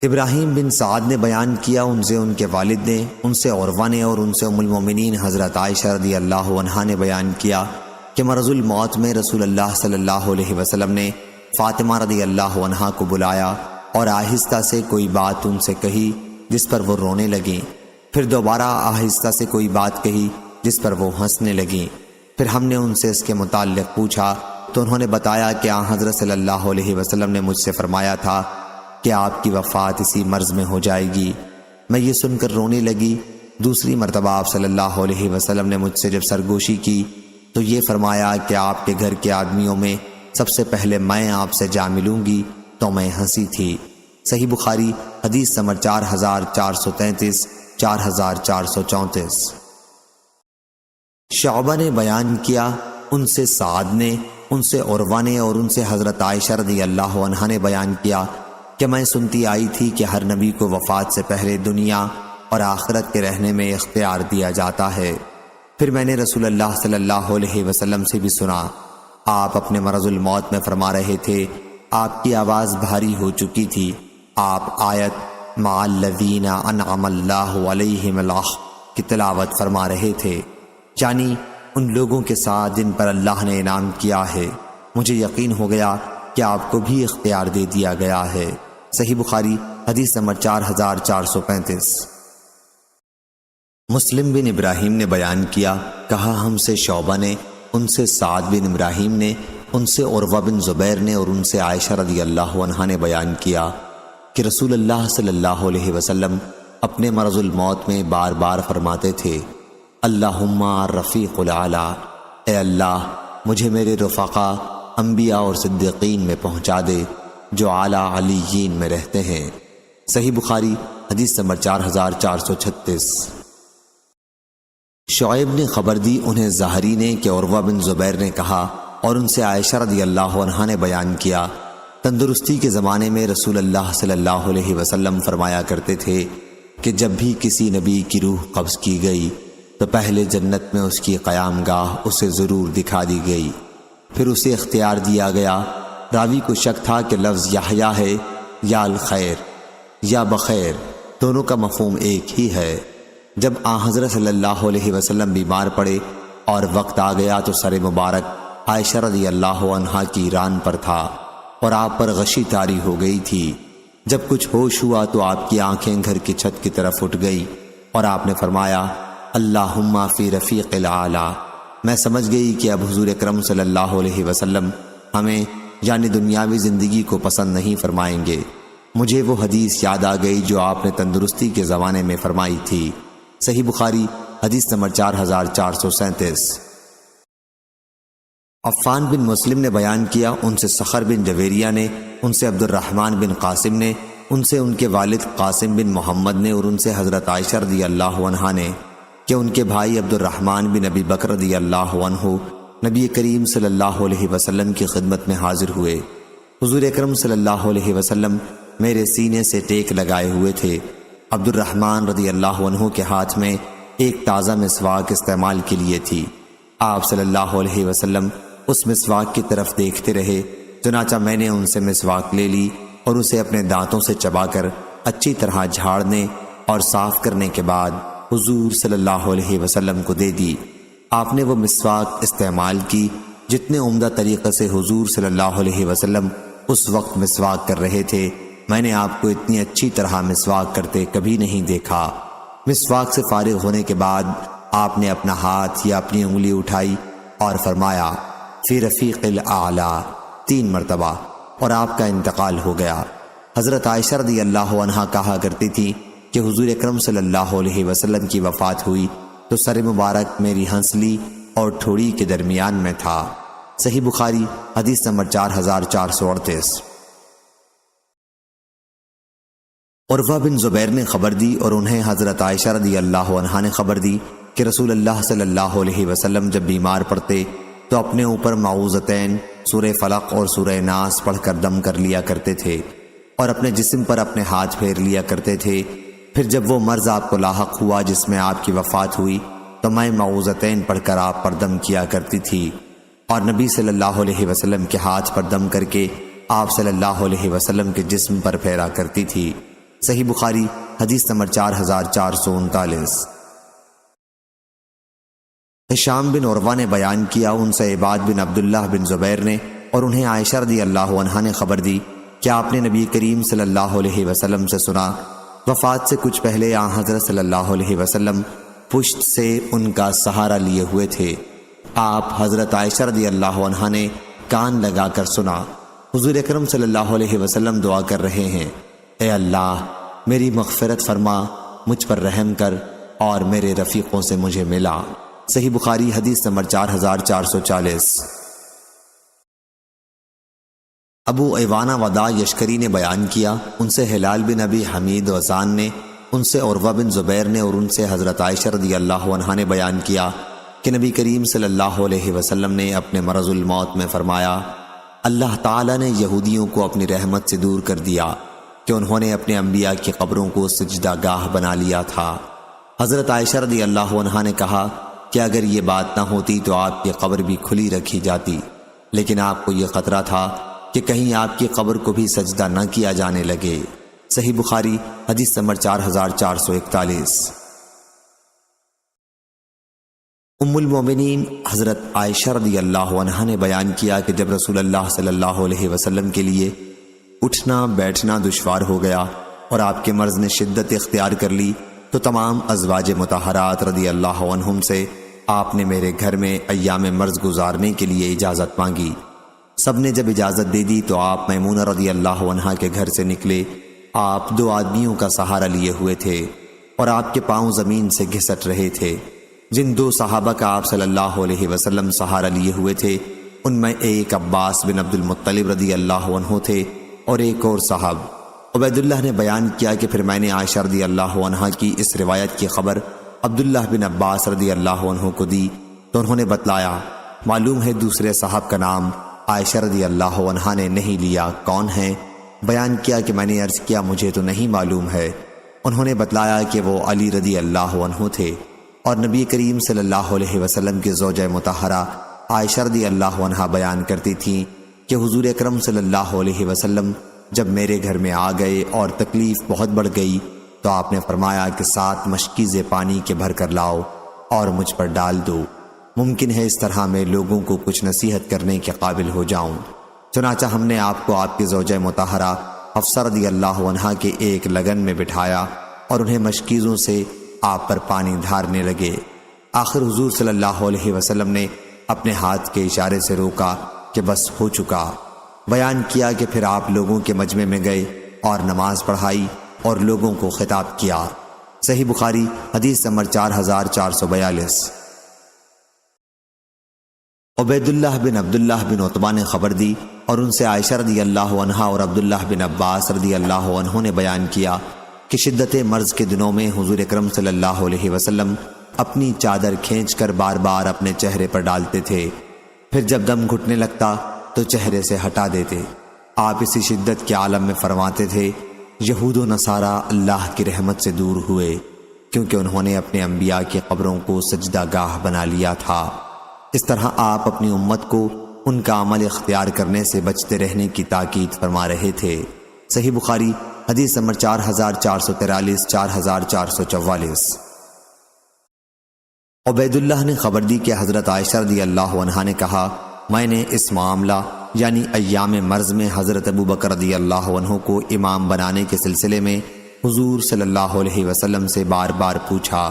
ابراہیم بن سعد نے بیان کیا ان سے ان کے والد نے، ان سے عروہ نے اور ان سے ام المومنین حضرت عائشہ رضی اللہ عنہا نے بیان کیا کہ مرض الموت میں رسول اللہ صلی اللہ علیہ وسلم نے فاطمہ رضی اللہ عنہا کو بلایا اور آہستہ سے کوئی بات ان سے کہی جس پر وہ رونے لگیں، پھر دوبارہ آہستہ سے کوئی بات کہی جس پر وہ ہنسنے لگیں۔ پھر ہم نے ان سے اس کے متعلق پوچھا تو انہوں نے بتایا کہ آن حضرت صلی اللہ علیہ وسلم نے مجھ سے فرمایا تھا کہ آپ کی وفات اسی مرض میں ہو جائے گی۔ میں یہ سن کر رونے لگی۔ دوسری مرتبہ آپ صلی اللہ علیہ وسلم نے مجھ سے جب سرگوشی کی تو یہ فرمایا کہ آپ کے گھر کے آدمیوں میں سب سے پہلے میں آپ سے جا ملوں گی، تو میں ہنسی تھی۔ صحیح بخاری حدیث نمبر 4433 4434۔ شعبہ نے بیان کیا ان سے سعد نے، ان سے عروہ نے اور ان سے حضرت عائشہ رضی اللہ عنہا نے بیان کیا کہ میں سنتی آئی تھی کہ ہر نبی کو وفات سے پہلے دنیا اور آخرت کے رہنے میں اختیار دیا جاتا ہے۔ پھر میں نے رسول اللہ صلی اللہ علیہ وسلم سے بھی سنا، آپ اپنے مرض الموت میں فرما رہے تھے، آپ کی آواز بھاری ہو چکی تھی، آپ آیت مع الذین انعم اللہ علیہم کی تلاوت فرما رہے تھے، یعنی ان لوگوں کے ساتھ جن پر اللہ نے انعام کیا ہے۔ مجھے یقین ہو گیا کہ آپ کو بھی اختیار دے دیا گیا ہے۔ صحیح بخاری حدیث نمبر 4435۔ مسلم بن ابراہیم نے بیان کیا، کہا ہم سے شعبہ نے، ان سے سعد بن ابراہیم نے، ان سے عروہ بن زبیر نے اور ان سے عائشہ رضی اللہ عنہا نے بیان کیا کہ رسول اللہ صلی اللہ علیہ وسلم اپنے مرض الموت میں بار بار فرماتے تھے، اللہم رفیق الاعلی، اے اللہ مجھے میرے رفقا انبیاء اور صدیقین میں پہنچا دے جو اعلیٰ علیین میں رہتے ہیں۔ صحیح بخاری حدیث نمبر 4436۔ شعیب نے خبر دی انہیں زہری نے کہ عروہ بن زبیر نے کہا اور ان سے عائشہ رضی اللہ عنہا نے بیان کیا، تندرستی کے زمانے میں رسول اللہ صلی اللہ علیہ وسلم فرمایا کرتے تھے کہ جب بھی کسی نبی کی روح قبض کی گئی تو پہلے جنت میں اس کی قیام گاہ اسے ضرور دکھا دی گئی، پھر اسے اختیار دیا گیا۔ راوی کو شک تھا کہ لفظ یحییٰ ہے یا الخیر یا بخیر، دونوں کا مفہوم ایک ہی ہے۔ جب آن حضرت صلی اللہ علیہ وسلم بیمار پڑے اور وقت آ گیا تو سر مبارک عائشہ رضی اللہ عنہا کی ران پر تھا اور آپ پر غشی طاری ہو گئی تھی۔ جب کچھ ہوش ہوا تو آپ کی آنکھیں گھر کی چھت کی طرف اٹھ گئی اور آپ نے فرمایا، اللہم فی رفیق الاعلی۔ میں سمجھ گئی کہ اب حضور اکرم صلی اللہ علیہ وسلم ہمیں یعنی دنیاوی زندگی کو پسند نہیں فرمائیں گے۔ مجھے وہ حدیث یاد آ گئی جو آپ نے تندرستی کے زمانے میں فرمائی تھی۔ صحیح بخاری حدیث نمبر 4437۔ عفان بن مسلم نے بیان کیا ان سے سخر بن جویریہ نے، ان سے عبد الرحمن بن قاسم نے، ان سے ان کے والد قاسم بن محمد نے اور ان سے حضرت عائشہ رضی اللہ عنہا نے کہ ان کے بھائی عبد الرحمن بن ابی بکر رضی اللہ عنہ نبی کریم صلی اللہ علیہ وسلم کی خدمت میں حاضر ہوئے۔ حضور اکرم صلی اللہ علیہ وسلم میرے سینے سے ٹیک لگائے ہوئے تھے۔ عبد الرحمن رضی اللہ عنہ کے ہاتھ میں ایک تازہ مسواک استعمال کے لیے تھی۔ آپ صلی اللہ علیہ وسلم اس مسواک کی طرف دیکھتے رہے، چنانچہ میں نے ان سے مسواک لے لی اور اسے اپنے دانتوں سے چبا کر اچھی طرح جھاڑنے اور صاف کرنے کے بعد حضور صلی اللہ علیہ وسلم کو دے دی۔ آپ نے وہ مسواک استعمال کی جتنے عمدہ طریقے سے حضور صلی اللہ علیہ وسلم اس وقت مسواک کر رہے تھے، میں نے آپ کو اتنی اچھی طرح مسواک کرتے کبھی نہیں دیکھا۔ مسواک سے فارغ ہونے کے بعد آپ نے اپنا ہاتھ یا اپنی انگلی اٹھائی اور فرمایا فی رفیق الاعلی 3 مرتبہ اور آپ کا انتقال ہو گیا۔ حضرت عائشہ رضی اللہ عنہا کہا کرتی تھی کہ حضور اکرم صلی اللہ علیہ وسلم کی وفات ہوئی تو سر مبارک میری ہنسلی اور ٹھوڑی کے درمیان میں تھا۔ صحیح بخاری حدیث نمبر 4438۔ عروہ بن زبیر نے خبر دی اور انہیں حضرت عائشہ رضی اللہ عنہا نے خبر دی کہ رسول اللہ صلی اللہ علیہ وسلم جب بیمار پڑتے تو اپنے اوپر معوذتین سورہ فلق اور سورہ ناس پڑھ کر دم کر لیا کرتے تھے اور اپنے جسم پر اپنے ہاتھ پھیر لیا کرتے تھے۔ پھر جب وہ مرض آپ کو لاحق ہوا جس میں آپ کی وفات ہوئی تو میں معوذتین پڑھ کر آپ پر دم کیا کرتی تھی اور نبی صلی اللہ علیہ وسلم کے ہاتھ پر دم کر کے آپ صلی اللہ علیہ وسلم کے جسم پر پھیرا کرتی تھی۔ صحیح بخاری حدیث نمبر 4439۔ ہشام بن عروہ نے بیان کیا، ان سے عباد بن عبداللہ بن زبیر نے اور انہیں عائشہ رضی اللہ عنہا نے خبر دی کہ آپ نے نبی کریم صلی اللہ علیہ وسلم سے سنا، وفات سے کچھ پہلے آن حضرت صلی اللہ علیہ وسلم پشت سے ان کا سہارا لیے ہوئے تھے۔ آپ حضرت عائشہ رضی اللہ عنہا نے کان لگا کر سنا، حضور اکرم صلی اللہ علیہ وسلم دعا کر رہے ہیں، اے اللہ میری مغفرت فرما، مجھ پر رحم کر اور میرے رفیقوں سے مجھے ملا۔ صحیح بخاری حدیث نمبر 4440۔ ابو ایوانہ ودا یشکری نے بیان کیا، ان سے ہلال بن ابی حمید وزان نے، ان سے عروہ بن زبیر نے اور ان سے حضرت عائشہ رضی اللہ عنہا نے بیان کیا کہ نبی کریم صلی اللہ علیہ وسلم نے اپنے مرض الموت میں فرمایا، اللہ تعالیٰ نے یہودیوں کو اپنی رحمت سے دور کر دیا کہ انہوں نے اپنے انبیاء کی قبروں کو سجدہ گاہ بنا لیا تھا۔ حضرت عائشہ رضی اللہ عنہا نے کہا کہ اگر یہ بات نہ ہوتی تو آپ کی قبر بھی کھلی رکھی جاتی، لیکن آپ کو یہ خطرہ تھا کہ کہیں آپ کی قبر کو بھی سجدہ نہ کیا جانے لگے۔ صحیح بخاری حدیث نمبر 4441۔ ام المومنین حضرت عائشہ رضی اللہ عنہا نے بیان کیا کہ جب رسول اللہ صلی اللہ علیہ وسلم کے لیے اٹھنا بیٹھنا دشوار ہو گیا اور آپ کے مرض نے شدت اختیار کر لی تو تمام ازواج مطہرات رضی اللہ عنہم سے آپ نے میرے گھر میں ایام مرض گزارنے کے لیے اجازت مانگی۔ سب نے جب اجازت دے دی تو آپ میمونہ رضی اللہ عنہا کے گھر سے نکلے۔ آپ 2 آدمیوں کا سہارا لیے ہوئے تھے اور آپ کے پاؤں زمین سے گھسٹ رہے تھے۔ جن 2 صحابہ کا آپ صلی اللہ علیہ وسلم سہارا لیے ہوئے تھے ان میں ایک عباس بن عبد المطلب رضی اللہ عنہ تھے اور ایک اور صاحب۔ عبیداللہ نے بیان کیا کہ پھر میں نے عائشہ رضی اللہ عنہا کی اس روایت کی خبر عبداللہ بن عباس رضی اللہ عنہ کو دی تو انہوں نے بتلایا، معلوم ہے دوسرے صاحب کا نام عائشہ رضی اللہ عنہا نے نہیں لیا، کون ہے؟ بیان کیا کہ میں نے عرض کیا مجھے تو نہیں معلوم ہے۔ انہوں نے بتلایا کہ وہ علی رضی اللہ عنہ تھے اور نبی کریم صلی اللہ علیہ وسلم کی زوجہ مطہرہ عائشہ رضی اللہ عنہا بیان کرتی تھیں کہ حضور اکرم صلی اللہ علیہ وسلم جب میرے گھر میں آ گئے اور تکلیف بہت بڑھ گئی تو آپ نے فرمایا کہ 7 مشکیزیں پانی کے بھر کر لاؤ اور مجھ پر ڈال دو، ممکن ہے اس طرح میں لوگوں کو کچھ نصیحت کرنے کے قابل ہو جاؤں۔ چنانچہ ہم نے آپ کو آپ کی زوجہ مطہرہ حفصہ رضی اللہ عنہا کے ایک لگن میں بٹھایا اور انہیں مشکیزوں سے آپ پر پانی دھارنے لگے۔ آخر حضور صلی اللہ علیہ وسلم نے اپنے ہاتھ کے اشارے سے روکا کہ بس ہو چکا۔ بیان کیا کہ پھر آپ لوگوں کے مجمع میں گئے اور نماز پڑھائی اور لوگوں کو خطاب کیا۔ صحیح بخاری حدیث نمبر 4442۔ عبیداللہ بن عبداللہ بن عتبہ نے خبر دی اور ان سے عائشہ رضی اللہ عنہا اور عبداللہ بن عباس رضی اللہ عنہ نے بیان کیا کہ شدت مرض کے دنوں میں حضور اکرم صلی اللہ علیہ وسلم اپنی چادر کھینچ کر بار بار اپنے چہرے پر ڈالتے تھے، پھر جب دم گھٹنے لگتا تو چہرے سے ہٹا دیتے۔ آپ اسی شدت کے عالم میں فرماتے تھے، یہود و نصارہ اللہ کی رحمت سے دور ہوئے کیونکہ انہوں نے اپنے انبیاء کی قبروں کو سجدہ گاہ بنا لیا تھا۔ اس طرح آپ اپنی امت کو ان کا عمل اختیار کرنے سے بچتے رہنے کی تاکید فرما رہے تھے۔ صحیح بخاری حدیث نمبر 4443 4444۔ عبیداللہ نے خبر دی کہ حضرت عائشہ رضی اللہ عنہا نے کہا، میں نے اس معاملہ یعنی ایام مرض میں حضرت ابو بکر رضی اللہ عنہ کو امام بنانے کے سلسلے میں حضور صلی اللہ علیہ وسلم سے بار بار پوچھا۔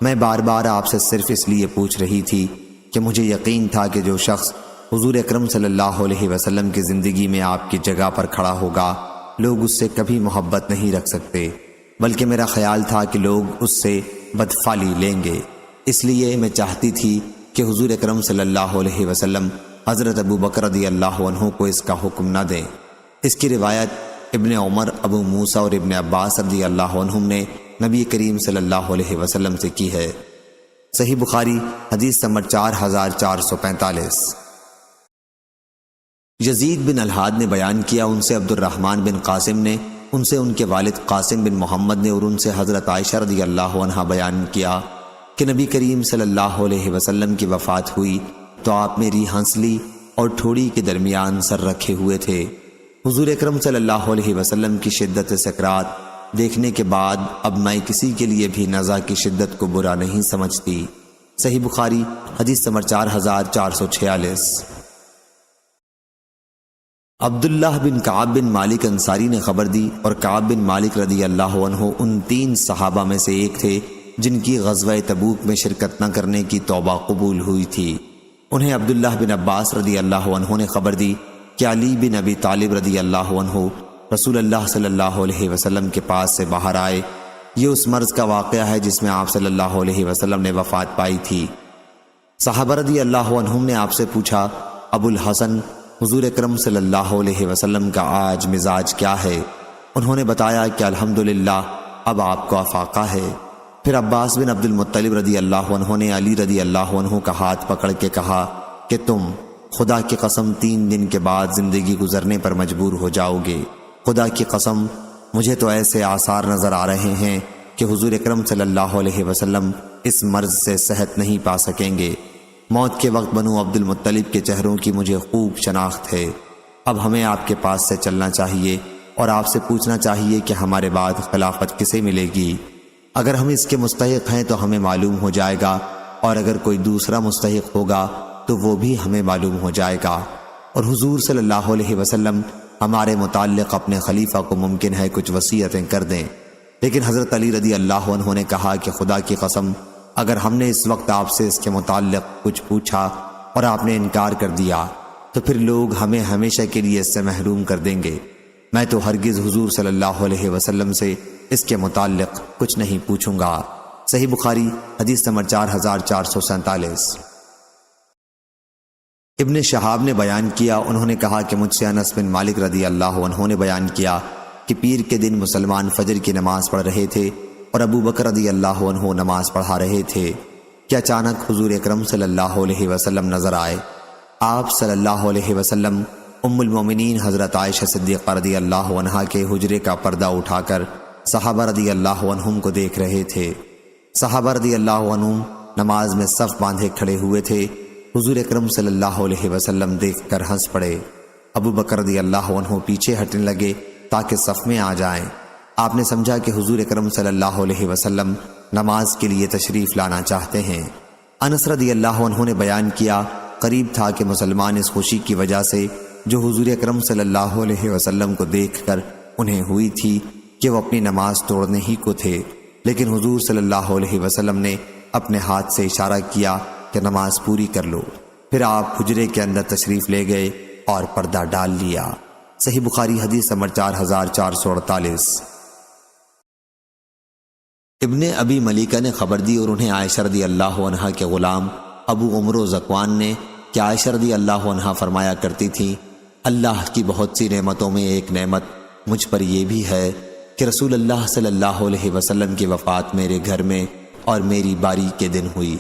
میں بار بار آپ سے صرف اس لیے پوچھ رہی تھی کہ مجھے یقین تھا کہ جو شخص حضور اکرم صلی اللہ علیہ وسلم کی زندگی میں آپ کی جگہ پر کھڑا ہوگا لوگ اس سے کبھی محبت نہیں رکھ سکتے، بلکہ میرا خیال تھا کہ لوگ اس سے بدفعلی لیں گے۔ اس لیے میں چاہتی تھی کہ حضور اکرم صلی اللہ علیہ وسلم حضرت ابو بکر رضی اللہ عنہ کو اس کا حکم نہ دیں۔ اس کی روایت ابن عمر، ابو موسیٰ اور ابن عباس رضی اللہ عنہم نے نبی کریم صلی اللہ علیہ وسلم سے کی ہے۔ صحیح بخاری حدیث نمبر 4445۔ یزید بن الحاد نے بیان کیا، ان سے عبد الرحمن بن قاسم نے، ان سے ان کے والد قاسم بن محمد نے، اور ان سے حضرت عائشہ رضی اللہ عنہا بیان کیا کہ نبی کریم صلی اللہ علیہ وسلم کی وفات ہوئی تو آپ میری ہنسلی اور ٹھوڑی کے درمیان سر رکھے ہوئے تھے۔ حضور اکرم صلی اللہ علیہ وسلم کی شدت سکرات دیکھنے کے بعد اب میں کسی کے لیے بھی نزع کی شدت کو برا نہیں سمجھتی۔ صحیح بخاری حدیث نمبر 4446۔ عبداللہ بن کعب بن مالک انصاری نے خبر دی، اور کعب بن مالک رضی اللہ عنہ ان 3 صحابہ میں سے ایک تھے جن کی غزوہ تبوک میں شرکت نہ کرنے کی توبہ قبول ہوئی تھی۔ انہیں عبداللہ بن عباس رضی اللہ عنہ نے خبر دی کہ علی بن ابی طالب رضی اللہ عنہ رسول اللہ صلی اللہ علیہ وسلم کے پاس سے باہر آئے۔ یہ اس مرض کا واقعہ ہے جس میں آپ صلی اللہ علیہ وسلم نے وفات پائی تھی۔ صحابہ رضی اللہ عنہم نے آپ سے پوچھا، ابو الحسن، حضور اکرم صلی اللہ علیہ وسلم کا آج مزاج کیا ہے؟ انہوں نے بتایا کہ الحمدللہ اب آپ کو افاقہ ہے۔ پھر عباس بن عبد المطلب رضی اللہ عنہ نے علی رضی اللہ عنہ کا ہاتھ پکڑ کے کہا کہ تم خدا کی قسم 3 دن کے بعد زندگی گزرنے پر مجبور ہو جاؤ گے۔ خدا کی قسم مجھے تو ایسے آثار نظر آ رہے ہیں کہ حضور اکرم صلی اللہ علیہ وسلم اس مرض سے صحت نہیں پا سکیں گے۔ موت کے وقت بنو عبد المطلب کے چہروں کی مجھے خوب شناخت ہے۔ اب ہمیں آپ کے پاس سے چلنا چاہیے اور آپ سے پوچھنا چاہیے کہ ہمارے بعد خلافت کسے ملے گی۔ اگر ہم اس کے مستحق ہیں تو ہمیں معلوم ہو جائے گا، اور اگر کوئی دوسرا مستحق ہوگا تو وہ بھی ہمیں معلوم ہو جائے گا۔ اور حضور صلی اللہ علیہ وسلم ہمارے متعلق اپنے خلیفہ کو ممکن ہے کچھ وصیتیں کر دیں۔ لیکن حضرت علی رضی اللہ عنہ نے کہا کہ خدا کی قسم اگر ہم نے اس وقت آپ سے اس کے متعلق کچھ پوچھا اور آپ نے انکار کر دیا تو پھر لوگ ہمیں ہمیشہ کے لیے اس سے محروم کر دیں گے۔ میں تو ہرگز حضور صلی اللہ علیہ وسلم سے اس کے متعلق کچھ نہیں پوچھوں گا۔ صحیح بخاری حدیث نمبر 4447۔ ابن شہاب نے بیان کیا، انہوں نے کہا کہ مجھ سے انس بن مالک رضی اللہ عنہ نے بیان کیا کہ پیر کے دن مسلمان فجر کی نماز پڑھ رہے تھے اور ابو بکر رضی اللہ عنہ نماز پڑھا رہے تھے کہ اچانک حضور اکرم صلی اللہ علیہ وسلم نظر آئے۔ آپ صلی اللہ علیہ وسلم ام المومنین حضرت عائشہ صدیقہ رضی اللہ عنہا کے حجرے کا پردہ اٹھا کر صحابہ رضی اللہ عنہم کو دیکھ رہے تھے۔ صحابہ رضی اللہ عنہم نماز میں صف باندھے کھڑے ہوئے تھے۔ حضور اکرم صلی اللہ علیہ وسلم دیکھ کر ہنس پڑے۔ ابو بکر رضی اللہ عنہ پیچھے ہٹنے لگے تاکہ صف میں آ جائیں۔ آپ نے سمجھا کہ حضور اکرم صلی اللہ علیہ وسلم نماز کے لیے تشریف لانا چاہتے ہیں۔ انس رضی اللہ عنہ نے بیان کیا، قریب تھا کہ مسلمان اس خوشی کی وجہ سے جو حضور اکرم صلی اللہ علیہ وسلم کو دیکھ کر انہیں ہوئی تھی کہ وہ اپنی نماز توڑنے ہی کو تھے، لیکن حضور صلی اللہ علیہ وسلم نے اپنے ہاتھ سے اشارہ کیا کہ نماز پوری کر لو۔ پھر آپ حجرے کے اندر تشریف لے گئے اور پردہ ڈال لیا۔ صحیح بخاری حدیث نمبر 4448۔ ابن ابی ملیکہ نے خبر دی اور انہیں عائشہ رضی اللہ عنہا کے غلام ابو عمر و ذکوان نے کہ عائشہ رضی اللہ عنہا فرمایا کرتی تھی، اللہ کی بہت سی نعمتوں میں ایک نعمت مجھ پر یہ بھی ہے کہ رسول اللہ صلی اللہ علیہ وسلم کی وفات میرے گھر میں اور میری باری کے دن ہوئی۔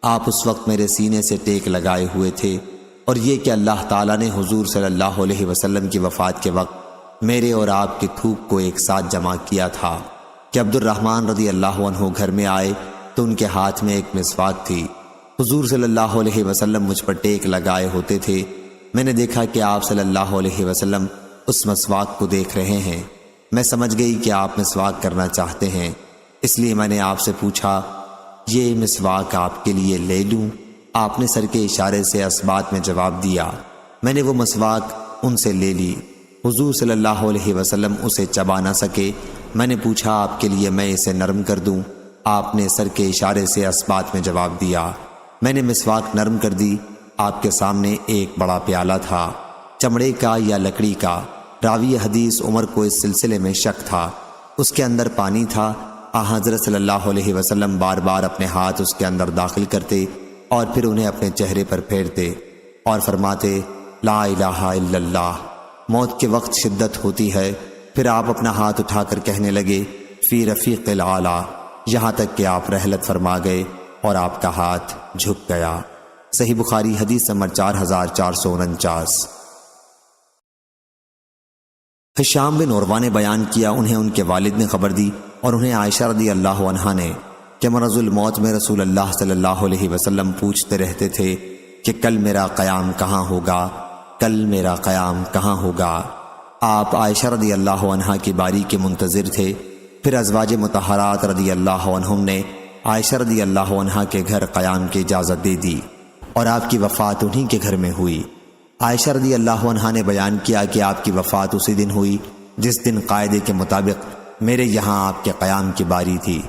آپ اس وقت میرے سینے سے ٹیک لگائے ہوئے تھے، اور یہ کہ اللہ تعالیٰ نے حضور صلی اللہ علیہ وسلم کی وفات کے وقت میرے اور آپ کی تھوک کو ایک ساتھ جمع کیا تھا کہ عبد الرحمن رضی اللہ عنہ گھر میں آئے تو ان کے ہاتھ میں ایک مسواک تھی۔ حضور صلی اللہ علیہ وسلم مجھ پر ٹیک لگائے ہوتے تھے۔ میں نے دیکھا کہ آپ صلی اللہ علیہ وسلم اس مسواک کو دیکھ رہے ہیں۔ میں سمجھ گئی کہ آپ مسواک کرنا چاہتے ہیں، اس لیے میں نے آپ سے پوچھا، یہ مسواک آپ کے لیے لے لوں؟ آپ نے سر کے اشارے سے اسبات میں جواب دیا۔ میں نے وہ مسواک ان سے لے لی۔ حضور صلی اللہ علیہ وسلم اسے چبا نہ سکے۔ میں نے پوچھا، آپ کے لیے میں اسے نرم کر دوں؟ آپ نے سر کے اشارے سے اسبات میں جواب دیا۔ میں نے مسواک نرم کر دی۔ آپ کے سامنے ایک بڑا پیالہ تھا، چمڑے کا یا لکڑی کا۔ راوی حدیث عمر کو اس سلسلے میں شک تھا۔ اس کے اندر پانی تھا۔ حضرت صلی اللہ علیہ وسلم بار بار اپنے ہاتھ اس کے اندر داخل کرتے اور پھر انہیں اپنے چہرے پر پھیرتے اور فرماتے، لا الہ الا اللہ۔ موت کے وقت شدت ہوتی ہے۔ پھر آپ اپنا ہاتھ اٹھا کر کہنے لگے، فی رفیق الاعلی، یہاں تک کہ آپ رحلت فرما گئے اور آپ کا ہاتھ جھک گیا۔ صحیح بخاری حدیث نمبر 4449۔ ہشام بن عروہ نے بیان کیا، انہیں ان کے والد نے خبر دی اور انہیں عائشہ رضی اللہ عنہا نے کہ مرض الموت میں رسول اللہ صلی اللہ علیہ وسلم پوچھتے رہتے تھے کہ کل میرا قیام کہاں ہوگا، کل میرا قیام کہاں ہوگا۔ آپ عائشہ رضی اللہ عنہا کی باری کے منتظر تھے۔ پھر ازواج مطہرات رضی اللہ عنہم نے عائشہ رضی اللہ عنہا کے گھر قیام کی اجازت دے دی اور آپ کی وفات انہی کے گھر میں ہوئی۔ عائشہ رضی اللہ عنہا نے بیان کیا کہ آپ کی وفات اسی دن ہوئی جس دن قاعدے کے مطابق میرے یہاں آپ کے قیام کی باری تھی۔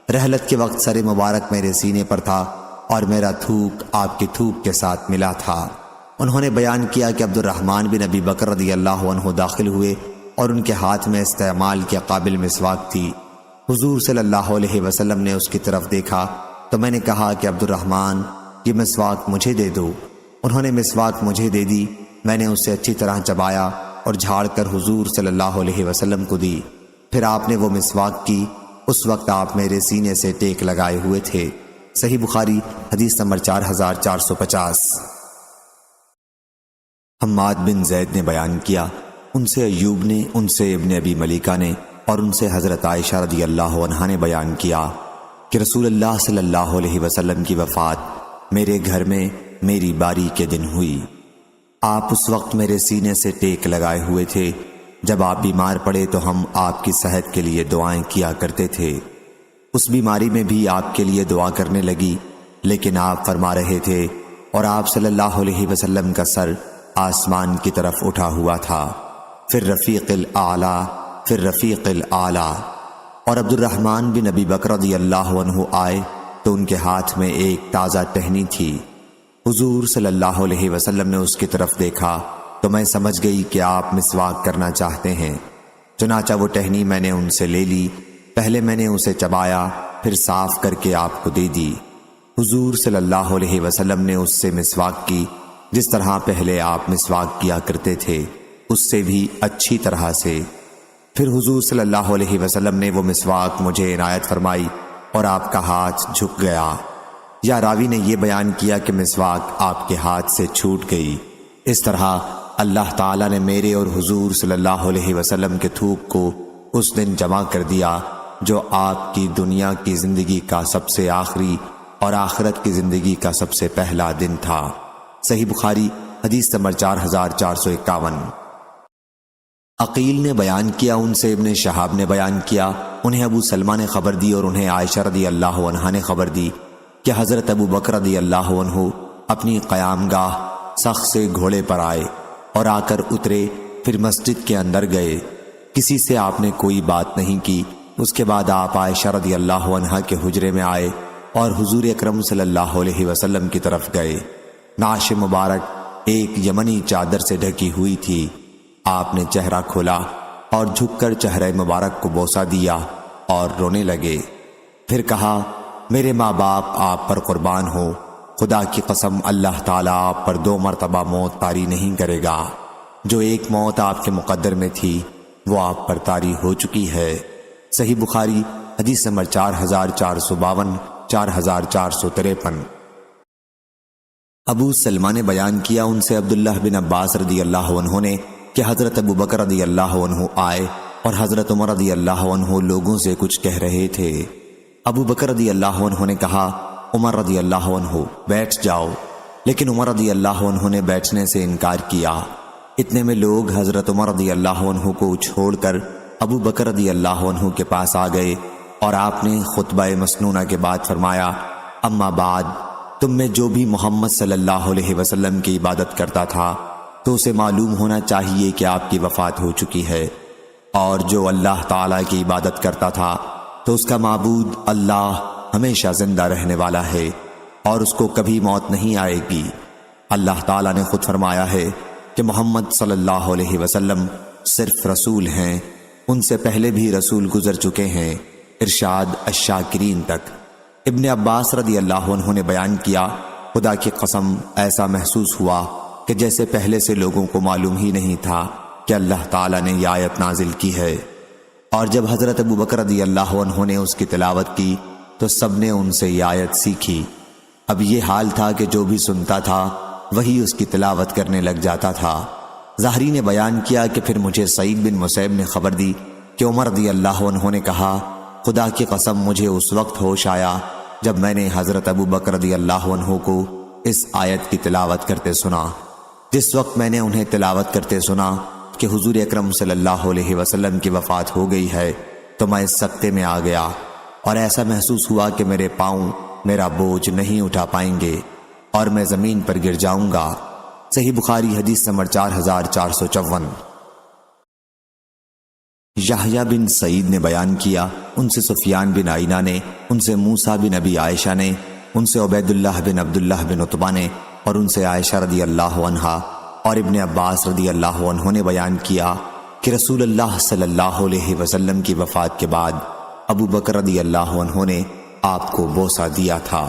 رحلت کے وقت سر مبارک میرے سینے پر تھا اور میرا تھوک آپ کی تھوک کے ساتھ ملا تھا۔ انہوں نے بیان کیا کہ عبد الرحمن بن ابی بکر رضی اللہ عنہ داخل ہوئے اور ان کے ہاتھ میں استعمال کے قابل مسواک تھی۔ حضور صلی اللہ علیہ وسلم نے اس کی طرف دیکھا تو میں نے کہا کہ عبد الرحمن یہ مسواک مجھے دے دو۔ انہوں نے مسواک مجھے دے دی، میں نے اسے اچھی طرح چبایا اور جھاڑ کر حضور صلی اللہ علیہ وسلم کو دی۔ پھر آپ نے وہ مسواک کی، اس وقت آپ میرے سینے سے ٹیک لگائے ہوئے تھے۔ صحیح بخاری حدیث نمبر 4450۔ حماد بن زید نے بیان کیا، ان سے ایوب نے، ان سے ابن ابی ملیکہ نے اور ان سے حضرت عائشہ رضی اللہ عنہا نے بیان کیا کہ رسول اللہ صلی اللہ علیہ وسلم کی وفات میرے گھر میں میری باری کے دن ہوئی۔ آپ اس وقت میرے سینے سے ٹیک لگائے ہوئے تھے۔ جب آپ بیمار پڑے تو ہم آپ کی صحت کے لیے دعائیں کیا کرتے تھے۔ اس بیماری میں بھی آپ کے لیے دعا کرنے لگی، لیکن آپ فرما رہے تھے اور آپ صلی اللہ علیہ وسلم کا سر آسمان کی طرف اٹھا ہوا تھا، پھر رفیق الاعلیٰ، پھر رفیق الاعلیٰ۔ اور عبد الرحمن بن ابی بکر رضی اللہ عنہ آئے تو ان کے ہاتھ میں ایک تازہ ٹہنی تھی۔ حضور صلی اللہ علیہ وسلم نے اس کی طرف دیکھا تو میں سمجھ گئی کہ آپ مسواک کرنا چاہتے ہیں، چنانچہ وہ ٹہنی میں نے ان سے لے لی۔ پہلے میں نے اسے چبایا، پھر صاف کر کے آپ کو دے دی۔ حضور صلی اللہ علیہ وسلم نے اس سے مسواک کی جس طرح پہلے آپ مسواک کیا کرتے تھے، اس سے بھی اچھی طرح سے۔ پھر حضور صلی اللہ علیہ وسلم نے وہ مسواک مجھے عنایت فرمائی اور آپ کا ہاتھ جھک گیا۔ یا راوی نے یہ بیان کیا کہ مسواک آپ کے ہاتھ سے چھوٹ گئی۔ اس طرح اللہ تعالیٰ نے میرے اور حضور صلی اللہ علیہ وسلم کے تھوک کو اس دن جمع کر دیا جو آپ کی دنیا کی زندگی کا سب سے آخری اور آخرت کی زندگی کا سب سے پہلا دن تھا۔ صحیح بخاری حدیث نمبر 4451۔ عقیل نے بیان کیا، ان سے ابن شہاب نے بیان کیا، انہیں ابو سلمہ نے خبر دی اور انہیں عائشہ رضی اللہ عنہا نے خبر دی کہ حضرت ابو بکر رضی اللہ عنہ اپنی قیام گاہ سخت سے گھوڑے پر آئے اور آ کر اترے، پھر مسجد کے اندر گئے۔ کسی سے آپ نے کوئی بات نہیں کی۔ اس کے بعد آپ عائشہ رضی اللہ عنہا کے حجرے میں آئے اور حضور اکرم صلی اللہ علیہ وسلم کی طرف گئے۔ نعش مبارک ایک یمنی چادر سے ڈھکی ہوئی تھی۔ آپ نے چہرہ کھولا اور جھک کر چہرہ مبارک کو بوسہ دیا اور رونے لگے۔ پھر کہا، میرے ماں باپ آپ پر قربان ہو، خدا کی قسم اللہ تعالیٰ آپ پر 2 مرتبہ موت طاری نہیں کرے گا۔ جو ایک موت آپ کے مقدر میں تھی وہ آپ پر طاری ہو چکی ہے۔ صحیح بخاری حدیث نمبر 4452، 4453۔ ابو سلمہ نے بیان کیا، ان سے عبداللہ بن عباس رضی اللہ عنہ نے کہ حضرت ابو بکر رضی اللہ عنہ آئے اور حضرت عمر رضی اللہ عنہ لوگوں سے کچھ کہہ رہے تھے۔ ابو بکر رضی اللہ عنہ نے کہا، عمر رضی اللہ عنہ بیٹھ جاؤ، لیکن عمر رضی اللہ عنہ نے بیٹھنے سے انکار کیا۔ اتنے میں لوگ حضرت عمر رضی اللہ عنہ کو چھوڑ کر ابو بکر رضی اللہ عنہ کے پاس آ گئے اور آپ نے خطبہ مسنونہ کے بعد فرمایا، اما بعد، تم میں جو بھی محمد صلی اللہ علیہ وسلم کی عبادت کرتا تھا تو اسے معلوم ہونا چاہیے کہ آپ کی وفات ہو چکی ہے، اور جو اللہ تعالیٰ کی عبادت کرتا تھا تو اس کا معبود اللہ ہمیشہ زندہ رہنے والا ہے اور اس کو کبھی موت نہیں آئے گی۔ اللہ تعالیٰ نے خود فرمایا ہے کہ محمد صلی اللہ علیہ وسلم صرف رسول ہیں، ان سے پہلے بھی رسول گزر چکے ہیں، ارشاد الشاکرین تک۔ ابن عباس رضی اللہ عنہ نے بیان کیا، خدا کی قسم ایسا محسوس ہوا کہ جیسے پہلے سے لوگوں کو معلوم ہی نہیں تھا کہ اللہ تعالیٰ نے یہ آیت نازل کی ہے۔ اور جب حضرت ابو بکر رضی اللہ عنہ نے اس کی تلاوت کی تو سب نے ان سے یہ آیت سیکھی۔ اب یہ حال تھا کہ جو بھی سنتا تھا وہی اس کی تلاوت کرنے لگ جاتا تھا۔ ظاہری نے بیان کیا کہ پھر مجھے سعید بن مسیب نے خبر دی کہ عمر رضی اللہ عنہ نے کہا، خدا کی قسم مجھے اس وقت ہوش آیا جب میں نے حضرت ابو بکر رضی اللہ عنہ کو اس آیت کی تلاوت کرتے سنا۔ جس وقت میں نے انہیں تلاوت کرتے سنا کہ حضور اکرم صلی اللہ علیہ وسلم کی وفات ہو گئی ہے تو میں اس سکتے میں آ گیا اور ایسا محسوس ہوا کہ میرے پاؤں میرا بوجھ نہیں اٹھا پائیں گے اور میں زمین پر گر جاؤں گا۔ صحیح بخاری حدیث نمبر 4454۔ یحییٰ بن سعید نے بیان کیا، ان سے سفیان بن عینہ نے، ان سے موسیٰ بن ابی عائشہ نے، ان سے عبید اللہ بن عبداللہ بن عتبہ نے، اور ان سے عائشہ رضی اللہ عنہا اور ابن عباس رضی اللہ عنہ نے بیان کیا کہ رسول اللہ صلی اللہ علیہ وسلم کی وفات کے بعد ابو بکر رضی اللہ عنہ نے آپ کو بوسہ دیا تھا۔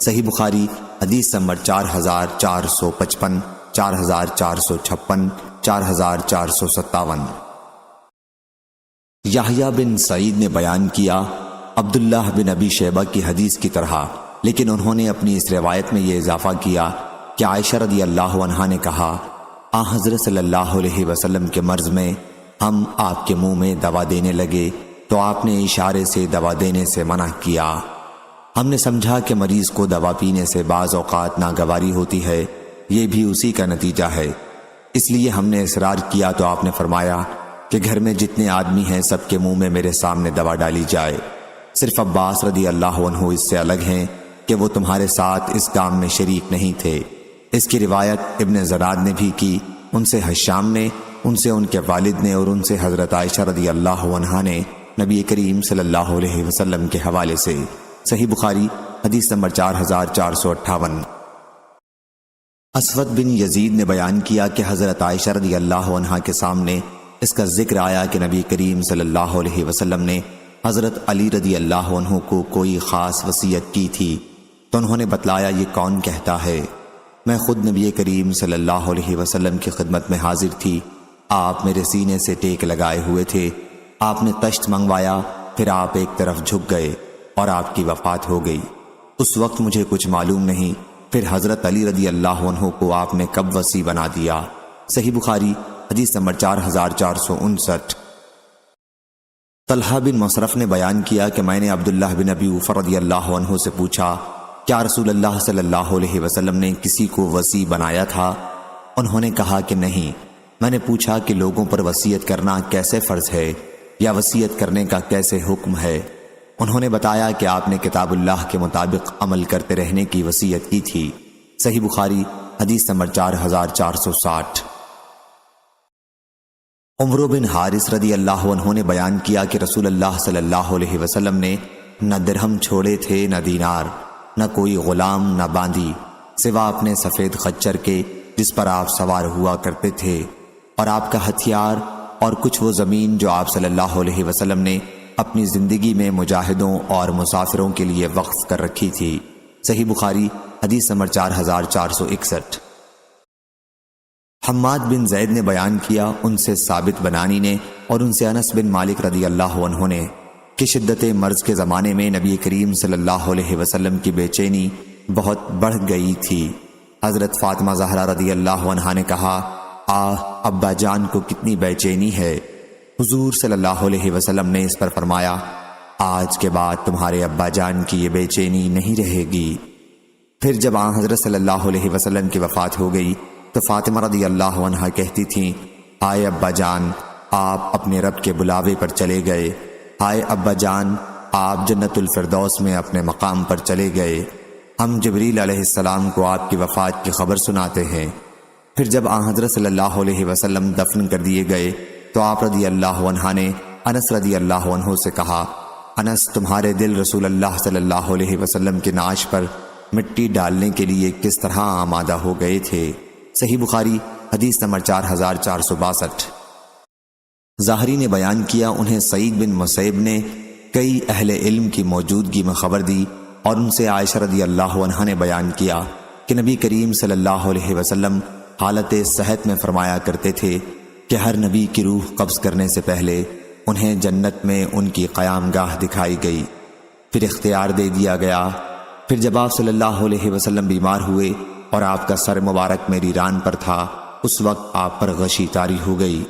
صحیح بخاری حدیث نمبر 4455، 4456، 4457۔ یحییٰ بن سعید نے بیان کیا عبداللہ بن ابی شیبہ کی حدیث کی طرح، لیکن انہوں نے اپنی اس روایت میں یہ اضافہ کیا کہ عائشہ رضی اللہ عنہا نے کہا، حضرت صلی اللہ علیہ وسلم کے مرض میں ہم آپ کے منہ میں دوا دینے لگے تو آپ نے اشارے سے دوا دینے سے منع کیا۔ ہم نے سمجھا کہ مریض کو دوا پینے سے بعض اوقات ناگواری ہوتی ہے، یہ بھی اسی کا نتیجہ ہے، اس لیے ہم نے اصرار کیا تو آپ نے فرمایا کہ گھر میں جتنے آدمی ہیں سب کے منہ میں میرے سامنے دوا ڈالی جائے، صرف عباس رضی اللہ عنہ اس سے الگ ہیں کہ وہ تمہارے ساتھ اس کام میں شریک نہیں تھے۔ اس کی روایت ابن زناد نے بھی کی، ان سے حشام نے، ان سے ان کے والد نے، اور ان سے حضرت عائشہ رضی اللہ عنہا نے نبی کریم صلی اللہ علیہ وسلم کے حوالے سے۔ صحیح بخاری حدیث نمبر 4458۔ اسود بن یزید نے بیان کیا کہ حضرت عائشہ رضی اللہ عنہا کے سامنے اس کا ذکر آیا کہ نبی کریم صلی اللہ علیہ وسلم نے حضرت علی رضی اللہ عنہ کو کوئی خاص وصیت کی تھی تو انہوں نے بتلایا یہ کون کہتا ہے؟ میں خود نبی کریم صلی اللہ علیہ وسلم کی خدمت میں حاضر تھی، آپ میرے سینے سے ٹیک لگائے ہوئے تھے، آپ نے تشت منگوایا، پھر آپ ایک طرف جھک گئے اور آپ کی وفات ہو گئی۔ اس وقت مجھے کچھ معلوم نہیں، پھر حضرت علی رضی اللہ عنہ کو آپ نے کب وصی بنا دیا۔ صحیح بخاری حدیث نمبر 4459۔ طلحہ بن مصرف نے بیان کیا کہ میں نے عبداللہ بن ابی اوفہ رضی اللہ عنہ سے پوچھا، کیا رسول اللہ صلی اللہ علیہ وسلم نے کسی کو وصی بنایا تھا؟ انہوں نے کہا کہ نہیں۔ میں نے پوچھا کہ لوگوں پر وصیت کرنا کیسے فرض ہے یا وصیت کرنے کا کیسے حکم ہے؟ انہوں نے بتایا کہ آپ نے کتاب اللہ کے مطابق عمل کرتے رہنے کی وصیت کی تھی۔ صحیح بخاری حدیث نمبر 4460۔ عمرو بن حارث رضی اللہ عنہ نے بیان کیا کہ رسول اللہ صلی اللہ علیہ وسلم نے نہ درہم چھوڑے تھے نہ دینار، نہ کوئی غلام نہ باندی، سوا اپنے سفید خچر کے جس پر آپ سوار ہوا کرتے تھے، اور آپ کا ہتھیار اور کچھ وہ زمین جو آپ صلی اللہ علیہ وسلم نے اپنی زندگی میں مجاہدوں اور مسافروں کے لیے وقف کر رکھی تھی۔ صحیح بخاری حدیث نمبر 4461۔ حماد بن زید نے بیان کیا، ان سے ثابت بنانی نے اور ان سے انس بن مالک رضی اللہ عنہ نے کہ شدت مرض کے زمانے میں نبی کریم صلی اللہ علیہ وسلم کی بے چینی بہت بڑھ گئی تھی۔ حضرت فاطمہ زہرا رضی اللہ عنہا نے کہا، ابا جان کو کتنی بے چینی ہے۔ حضور صلی اللہ علیہ وسلم نے اس پر فرمایا، آج کے بعد تمہارے ابا جان کی یہ بے چینی نہیں رہے گی۔ پھر جب حضرت صلی اللہ علیہ وسلم کی وفات ہو گئی تو فاطمہ رضی اللہ عنہا کہتی تھیں، آئے ابا جان، آپ اپنے رب کے بلاوے پر چلے گئے، آئے ابا جان، آپ جنت الفردوس میں اپنے مقام پر چلے گئے، ہم جبریل علیہ السلام کو آپ کی وفات کی خبر سناتے ہیں۔ پھر جب حضرت صلی اللہ علیہ وسلم دفن کر دیے گئے تو آپ رضی اللہ عنہ نے انس رضی اللہ عنہ سے کہا، انس، تمہارے دل رسول اللہ صلی اللہ علیہ وسلم کے نعش پر مٹی ڈالنے کے لیے کس طرح آمادہ ہو گئے تھے۔ صحیح بخاری حدیث نمبر 4462۔ ظاہری نے بیان کیا، انہیں سعید بن مسیب نے کئی اہل علم کی موجودگی میں خبر دی اور ان سے عائشہ رضی اللہ عنہا نے بیان کیا کہ نبی کریم صلی اللہ علیہ وسلم حالت صحت میں فرمایا کرتے تھے کہ ہر نبی کی روح قبض کرنے سے پہلے انہیں جنت میں ان کی قیام گاہ دکھائی گئی، پھر اختیار دے دیا گیا۔ پھر جب آپ صلی اللہ علیہ وسلم بیمار ہوئے اور آپ کا سر مبارک میری ران پر تھا، اس وقت آپ پر غشی طاری ہو گئی۔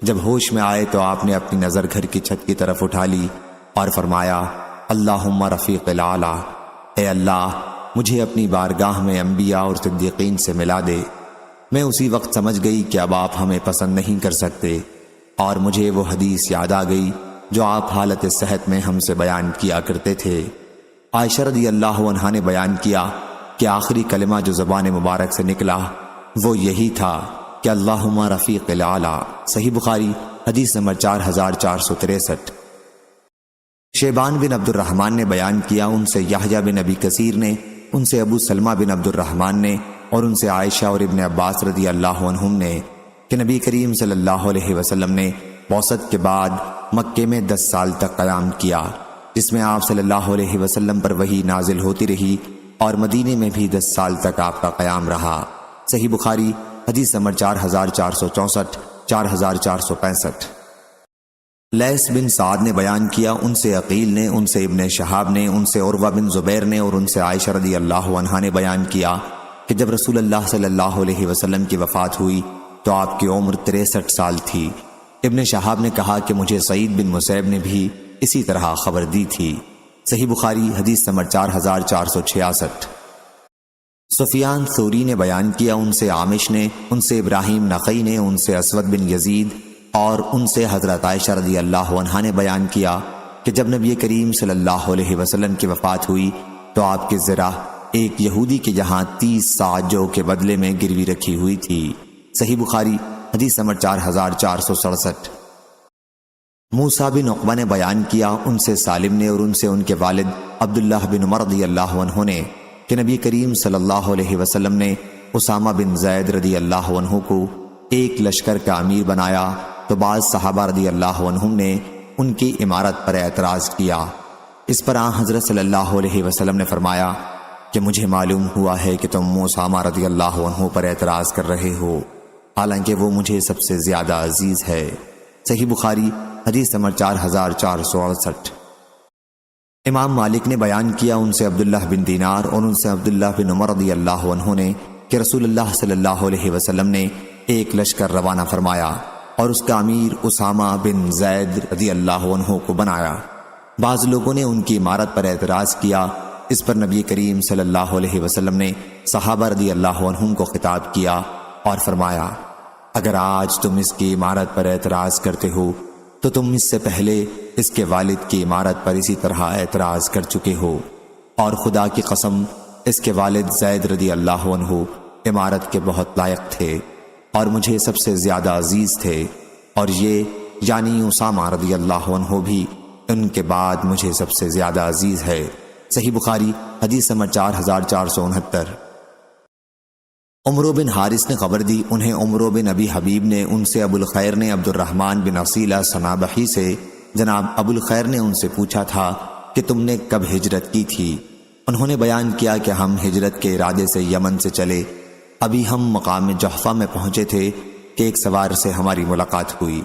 جب ہوش میں آئے تو آپ نے اپنی نظر گھر کی چھت کی طرف اٹھا لی اور فرمایا، اللہم رفیق الاعلیٰ، اے اللہ مجھے اپنی بارگاہ میں انبیاء اور صدیقین سے ملا دے۔ میں اسی وقت سمجھ گئی کہ اب آپ ہمیں پسند نہیں کر سکتے، اور مجھے وہ حدیث یاد آ گئی جو آپ حالت صحت میں ہم سے بیان کیا کرتے تھے۔ عائشہ رضی اللہ عنہا نے بیان کیا کہ آخری کلمہ جو زبان مبارک سے نکلا وہ یہی تھا کہ اللہم رفیق الاعلیٰ۔ صحیح بخاری حدیث نمبر 4463۔ شیبان بن عبد الرحمن نے بیان کیا، ان سے یحییٰ بن ابی کثیر نے، ان سے ابو سلمہ بن عبد الرحمن نے، اور ان سے عائشہ اور ابن عباس رضی اللہ عنہم نے کہ نبی کریم صلی اللہ علیہ وسلم نے بعثت کے بعد مکے میں 10 سال تک قیام کیا، جس میں آپ صلی اللہ علیہ وسلم پر وحی نازل ہوتی رہی، اور مدینے میں بھی 10 سال تک آپ کا قیام رہا۔ صحیح بخاری حدیث نمبر 4464، 4465۔ لیث بن سعد نے بیان کیا، ان سے عقیل نے، ان سے ابن شہاب نے، ان سے عروہ بن زبیر نے، اور ان سے عائشہ رضی اللہ عنہا نے بیان کیا کہ جب رسول اللہ صلی اللہ علیہ وسلم کی وفات ہوئی تو آپ کی عمر 63 سال تھی۔ ابن شہاب نے کہا کہ مجھے سعید بن مسیب نے بھی اسی طرح خبر دی تھی۔ صحیح بخاری حدیث نمبر 4466۔ سفیان ثوری نے بیان کیا، ان سے عامش نے، ان سے ابراہیم نخعی نے، ان سے اسود بن یزید، اور ان سے حضرت عائشہ رضی اللہ عنہا نے بیان کیا کہ جب نبی کریم صلی اللہ علیہ وسلم کی وفات ہوئی تو آپ کی زرہ ایک یہودی کے یہاں 30 ساعت جو کے بدلے میں گروی رکھی ہوئی تھی۔ صحیح بخاری حدیث نمبر 4467۔ موسیٰ بن عقبہ نے بیان کیا، ان سے سالم نے، اور ان سے ان کے والد عبداللہ بن عمر رضی اللہ عنہ نے کہ نبی کریم صلی اللہ علیہ وسلم نے اسامہ بن زید رضی اللہ عنہ کو ایک لشکر کا امیر بنایا تو بعض صحابہ رضی اللہ عنہم نے ان کی امارت پر اعتراض کیا۔ اس پر آن حضرت صلی اللہ علیہ وسلم نے فرمایا کہ مجھے معلوم ہوا ہے کہ تم اسامہ رضی اللہ عنہ پر اعتراض کر رہے ہو، حالانکہ وہ مجھے سب سے زیادہ عزیز ہے۔ صحیح بخاری حدیث نمبر 4468۔ امام مالک نے بیان کیا، ان سے عبداللہ بن دینار اور ان سے عبداللہ بن عمر رضی اللہ عنہ نے کہ رسول اللہ صلی اللہ علیہ وسلم نے ایک لشکر روانہ فرمایا اور اس کا امیر اسامہ بن زید رضی اللہ عنہ کو بنایا۔ بعض لوگوں نے ان کی امارت پر اعتراض کیا۔ اس پر نبی کریم صلی اللہ علیہ وسلم نے صحابہ رضی اللہ عنہم کو خطاب کیا اور فرمایا، اگر آج تم اس کی امارت پر اعتراض کرتے ہو تو تم اس سے پہلے اس کے والد کی امارت پر اسی طرح اعتراض کر چکے ہو، اور خدا کی قسم اس کے والد زید رضی اللہ عنہ امارت کے بہت لائق تھے اور مجھے سب سے زیادہ عزیز تھے، اور یہ یعنی اسامہ رضی اللہ عنہ بھی ان کے بعد مجھے سب سے زیادہ عزیز ہے۔ صحیح بخاری حدیث نمبر 4469۔ عمرو بن حارث نے خبر دی، انہیں عمرو بن ابی حبیب نے، ان سے ابو الخیر نے عبد الرحمن بن عصیلہ صنابحی سے، جناب ابو الخیر نے ان سے پوچھا تھا کہ تم نے کب ہجرت کی تھی؟ انہوں نے بیان کیا کہ ہم ہجرت کے ارادے سے یمن سے چلے، ابھی ہم مقام جحفہ میں پہنچے تھے کہ ایک سوار سے ہماری ملاقات ہوئی۔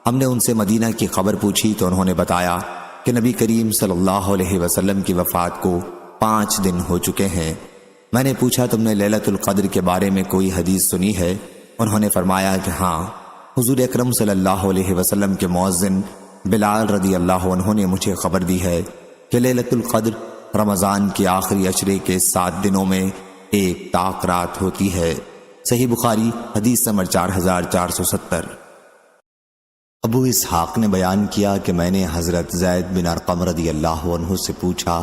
ہم نے ان سے مدینہ کی خبر پوچھی تو انہوں نے بتایا کہ نبی کریم صلی اللہ علیہ وسلم کی وفات کو 5 دن ہو چکے ہیں۔ میں نے پوچھا تم نے لیلۃ القدر کے بارے میں کوئی حدیث سنی ہے؟ انہوں نے فرمایا کہ ہاں، حضور اکرم صلی اللہ علیہ وسلم کے مؤذن بلال رضی اللہ عنہ نے مجھے خبر دی ہے کہ لیلۃ القدر رمضان کے آخری عشرے کے 7 دنوں میں ایک طاق رات ہوتی ہے۔ صحیح بخاری حدیث نمبر 4470۔ ابو اسحاق نے بیان کیا کہ میں نے حضرت زید بن ارقم رضی اللہ عنہ سے پوچھا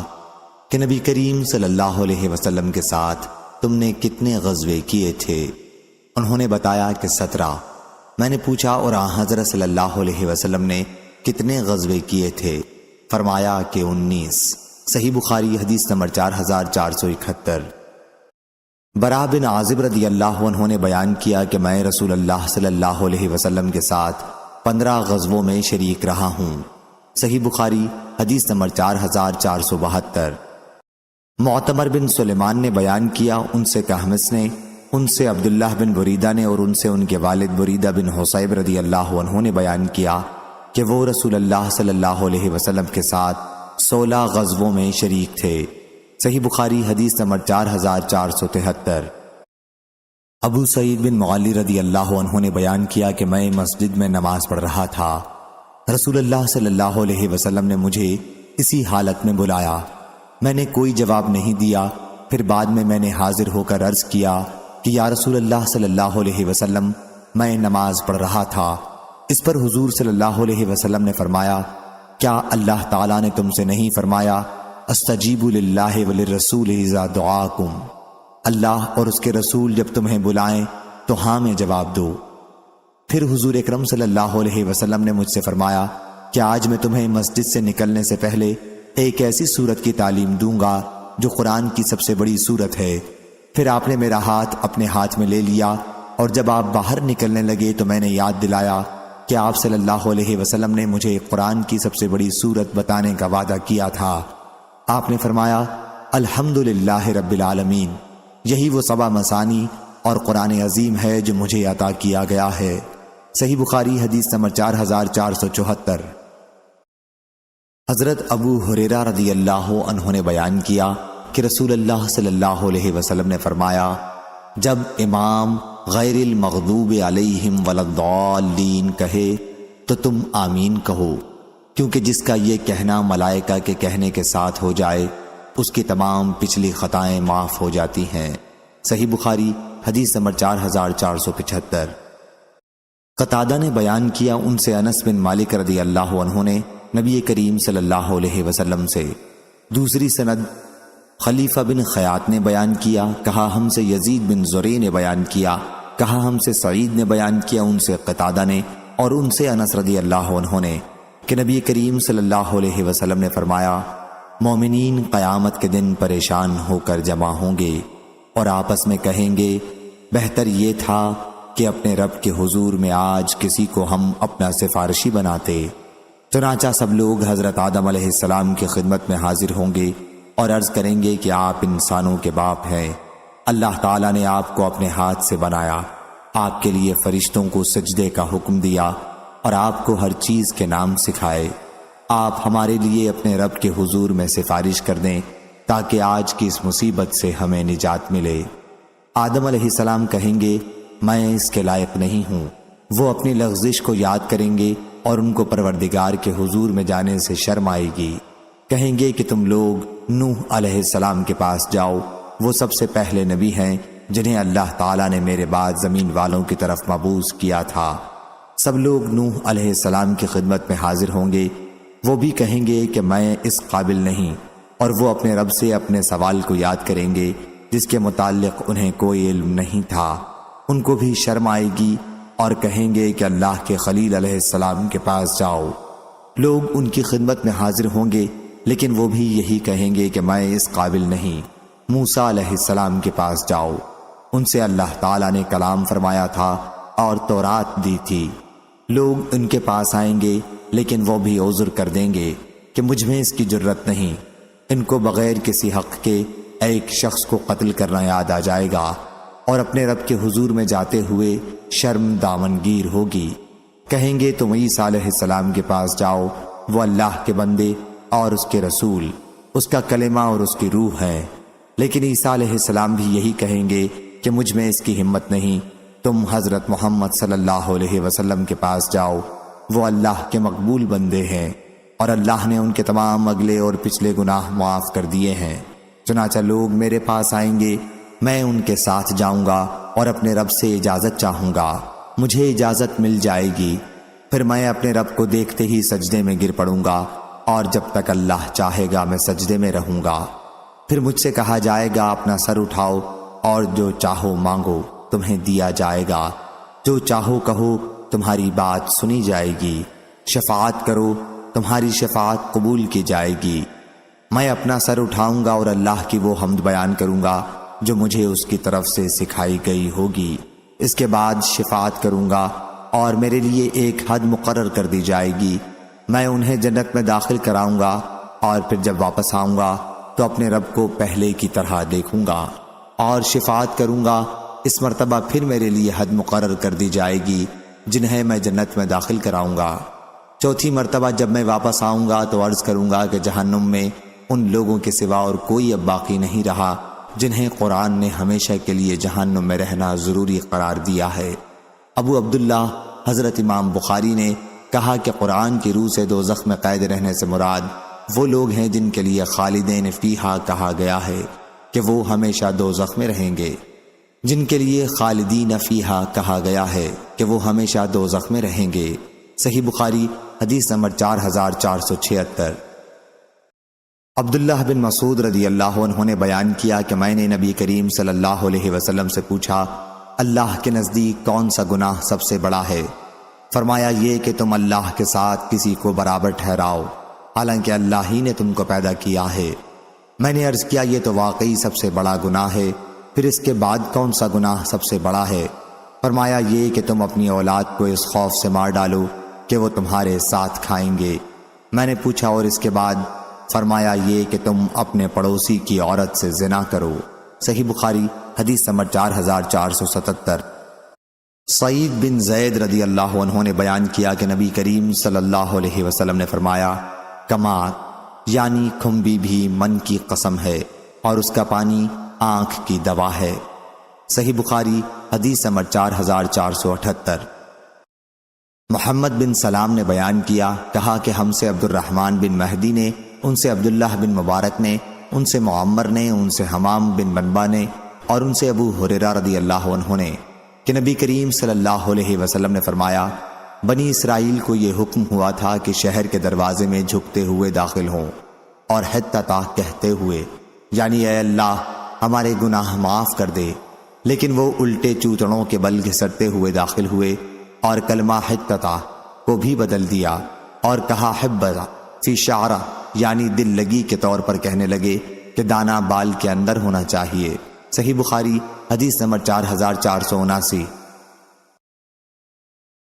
کہ نبی کریم صلی اللہ علیہ وسلم کے ساتھ تم نے کتنے غزوے کیے تھے؟ انہوں نے بتایا کہ 17۔ میں نے پوچھا اور حضرت صلی اللہ علیہ وسلم نے کتنے غزوے کیے تھے؟ فرمایا کہ 19۔ صحیح بخاری حدیث نمبر 4471۔ برا بن عازب رضی اللہ عنہ نے بیان کیا کہ میں رسول اللہ صلی اللہ علیہ وسلم کے ساتھ 15 غزووں میں شریک رہا ہوں۔ صحیح بخاری حدیث نمبر 4472۔ معتمر بن سلیمان نے بیان کیا، ان سے کہمس نے، ان سے عبداللہ بن بریدہ نے، اور ان سے ان کے والد بریدہ بن حصیب رضی اللہ عنہ نے بیان کیا کہ وہ رسول اللہ صلی اللہ علیہ وسلم کے ساتھ 16 غزووں میں شریک تھے۔ صحیح بخاری حدیث نمبر 4473۔ ابو سعید بن معلی رضی اللہ عنہ نے بیان کیا کہ میں مسجد میں نماز پڑھ رہا تھا، رسول اللہ صلی اللہ علیہ وسلم نے مجھے اسی حالت میں بلایا، میں نے کوئی جواب نہیں دیا۔ پھر بعد میں نے حاضر ہو کر عرض کیا کہ یا رسول اللہ صلی اللہ علیہ وسلم، میں نماز پڑھ رہا تھا۔ اس پر حضور صلی اللہ علیہ وسلم نے فرمایا، کیا اللہ تعالیٰ نے تم سے نہیں فرمایا استجیبوا للہ وللرسول اذا دعاکم، اللہ اور اس کے رسول جب تمہیں بلائیں تو ہاں میں جواب دو۔ پھر حضور اکرم صلی اللہ علیہ وسلم نے مجھ سے فرمایا کہ آج میں تمہیں مسجد سے نکلنے سے پہلے ایک ایسی سورت کی تعلیم دوں گا جو قرآن کی سب سے بڑی سورت ہے۔ پھر آپ نے میرا ہاتھ اپنے ہاتھ میں لے لیا، اور جب آپ باہر نکلنے لگے تو میں نے یاد دلایا کہ آپ صلی اللہ علیہ وسلم نے مجھے قرآن کی سب سے بڑی سورت بتانے کا وعدہ کیا تھا۔ آپ نے فرمایا، الحمدللہ رب العالمین، یہی وہ 7 مثانی اور قرآن عظیم ہے جو مجھے عطا کیا گیا ہے۔ صحیح بخاری حدیث نمبر 4474۔ حضرت ابو ہریرہ رضی اللہ عنہ نے بیان کیا کہ رسول اللہ صلی اللہ علیہ وسلم نے فرمایا، جب امام غیر المغضوب علیہم ولا الضالین کہے تو تم آمین کہو، کیونکہ جس کا یہ کہنا ملائکہ کے کہنے کے ساتھ ہو جائے اس کی تمام پچھلی خطائیں معاف ہو جاتی ہیں۔ صحیح بخاری حدیث نمبر 4475۔ قتادہ نے بیان کیا، ان سے انس بن مالک رضی اللہ عنہ نے نبی کریم صلی اللہ علیہ وسلم سے۔ دوسری سند خلیفہ بن خیاط نے بیان کیا، کہا ہم سے یزید بن زری نے بیان کیا، کہا ہم سے سعید نے بیان کیا، ان سے قتادہ نے، اور ان سے انس رضی اللہ عنہ نے کہ نبی کریم صلی اللہ علیہ وسلم نے فرمایا، مومنین قیامت کے دن پریشان ہو کر جمع ہوں گے اور آپس میں کہیں گے، بہتر یہ تھا کہ اپنے رب کے حضور میں آج کسی کو ہم اپنا سفارشی بناتے۔ چنانچہ سب لوگ حضرت آدم علیہ السلام کی خدمت میں حاضر ہوں گے اور عرض کریں گے کہ آپ انسانوں کے باپ ہیں، اللہ تعالیٰ نے آپ کو اپنے ہاتھ سے بنایا، آپ کے لیے فرشتوں کو سجدے کا حکم دیا اور آپ کو ہر چیز کے نام سکھائے، آپ ہمارے لیے اپنے رب کے حضور میں سفارش کر دیں تاکہ آج کی اس مصیبت سے ہمیں نجات ملے۔ آدم علیہ السلام کہیں گے، میں اس کے لائق نہیں ہوں۔ وہ اپنی لغزش کو یاد کریں گے اور ان کو پروردگار کے حضور میں جانے سے شرم آئے گی۔ کہیں گے کہ تم لوگ نوح علیہ السلام کے پاس جاؤ، وہ سب سے پہلے نبی ہیں جنہیں اللہ تعالیٰ نے میرے بعد زمین والوں کی طرف مبعوث کیا تھا۔ سب لوگ نوح علیہ السلام کی خدمت میں حاضر ہوں گے، وہ بھی کہیں گے کہ میں اس قابل نہیں، اور وہ اپنے رب سے اپنے سوال کو یاد کریں گے جس کے متعلق انہیں کوئی علم نہیں تھا۔ ان کو بھی شرم آئے گی اور کہیں گے کہ اللہ کے خلیل علیہ السلام کے پاس جاؤ۔ لوگ ان کی خدمت میں حاضر ہوں گے، لیکن وہ بھی یہی کہیں گے کہ میں اس قابل نہیں، موسیٰ علیہ السلام کے پاس جاؤ، ان سے اللہ تعالیٰ نے کلام فرمایا تھا اور تورات دی تھی۔ لوگ ان کے پاس آئیں گے، لیکن وہ بھی عذر کر دیں گے کہ مجھ میں اس کی جرت نہیں۔ ان کو بغیر کسی حق کے ایک شخص کو قتل کرنا یاد آ جائے گا اور اپنے رب کے حضور میں جاتے ہوئے شرم دامنگیر ہوگی۔ کہیں گے تم عیسیٰ علیہ السلام کے پاس جاؤ، وہ اللہ کے بندے اور اس کے رسول، اس کا کلمہ اور اس کی روح ہے۔ لیکن عیسیٰ علیہ السلام بھی یہی کہیں گے کہ مجھ میں اس کی ہمت نہیں، تم حضرت محمد صلی اللہ علیہ وسلم کے پاس جاؤ، وہ اللہ کے مقبول بندے ہیں اور اللہ نے ان کے تمام اگلے اور پچھلے گناہ معاف کر دیے ہیں۔ چنانچہ لوگ میرے پاس آئیں گے، میں ان کے ساتھ جاؤں گا اور اپنے رب سے اجازت چاہوں گا، مجھے اجازت مل جائے گی، پھر میں اپنے رب کو دیکھتے ہی سجدے میں گر پڑوں گا، اور جب تک اللہ چاہے گا میں سجدے میں رہوں گا۔ پھر مجھ سے کہا جائے گا اپنا سر اٹھاؤ اور جو چاہو مانگو تمہیں دیا جائے گا، جو چاہو کہو تمہاری بات سنی جائے گی، شفاعت کرو تمہاری شفاعت قبول کی جائے گی۔ میں اپنا سر اٹھاؤں گا اور اللہ کی وہ حمد بیان کروں گا جو مجھے اس کی طرف سے سکھائی گئی ہوگی۔ اس کے بعد شفاعت کروں گا اور میرے لیے ایک حد مقرر کر دی جائے گی، میں انہیں جنت میں داخل کراؤں گا، اور پھر جب واپس آؤں گا تو اپنے رب کو پہلے کی طرح دیکھوں گا اور شفاعت کروں گا۔ اس مرتبہ پھر میرے لیے حد مقرر کر دی جائے گی جنہیں میں جنت میں داخل کراؤں گا۔ چوتھی مرتبہ جب میں واپس آؤں گا تو عرض کروں گا کہ جہنم میں ان لوگوں کے سوا اور کوئی اب باقی نہیں رہا جنہیں قرآن نے ہمیشہ کے لیے جہنم میں رہنا ضروری قرار دیا ہے۔ ابو عبداللہ حضرت امام بخاری نے کہا کہ قرآن کی روح سے دوزخ میں قید رہنے سے مراد وہ لوگ ہیں جن کے لیے خالدین فیہا کہا گیا ہے کہ وہ ہمیشہ دوزخ میں رہیں گے، جن کے لیے خالدین فیہا کہا گیا ہے کہ وہ ہمیشہ دوزخ میں رہیں گے۔ صحیح بخاری حدیث نمبر 4476۔ عبداللہ بن مسعود رضی اللہ عنہ نے بیان کیا کہ میں نے نبی کریم صلی اللہ علیہ وسلم سے پوچھا، اللہ کے نزدیک کون سا گناہ سب سے بڑا ہے؟ فرمایا یہ کہ تم اللہ کے ساتھ کسی کو برابر ٹھہراؤ حالانکہ اللہ ہی نے تم کو پیدا کیا ہے۔ میں نے عرض کیا یہ تو واقعی سب سے بڑا گناہ ہے، پھر اس کے بعد کون سا گناہ سب سے بڑا ہے؟ فرمایا یہ کہ تم اپنی اولاد کو اس خوف سے مار ڈالو کہ وہ تمہارے ساتھ کھائیں گے۔ میں نے پوچھا اور اس کے بعد؟ فرمایا یہ کہ تم اپنے پڑوسی کی عورت سے زنا کرو۔ صحیح بخاری حدیث نمبر 4477۔ سعید بن زید رضی اللہ عنہ نے بیان کیا کہ نبی کریم صلی اللہ علیہ وسلم نے فرمایا، کمات یعنی کھمبی بھی من کی قسم ہے اور اس کا پانی آنکھ کی دوا ہے۔ صحیح بخاری حدیث نمبر 4478۔ محمد بن سلام نے بیان کیا، کہا کہ ہم سے عبد الرحمن بن مہدی نے، ان سے عبداللہ بن مبارک نے، ان سے معمر نے، ان سے حمام بن منبع نے اور ان سے ابو ہریرہ رضی اللہ عنہ نے کہ نبی کریم صلی اللہ علیہ وسلم نے فرمایا، بنی اسرائیل کو یہ حکم ہوا تھا کہ شہر کے دروازے میں جھکتے ہوئے داخل ہوں اور حتتا کہتے ہوئے، یعنی اے اللہ ہمارے گناہ معاف کر دے، لیکن وہ الٹے چوتڑوں کے بل گھسٹتے ہوئے داخل ہوئے اور کلمہ حتتا کو بھی بدل دیا اور کہا حبذا فی شعرہ، یعنی دل لگی کے طور پر کہنے لگے کہ دانہ بال کے اندر ہونا چاہیے۔ صحیح بخاری حدیث نمبر 4479۔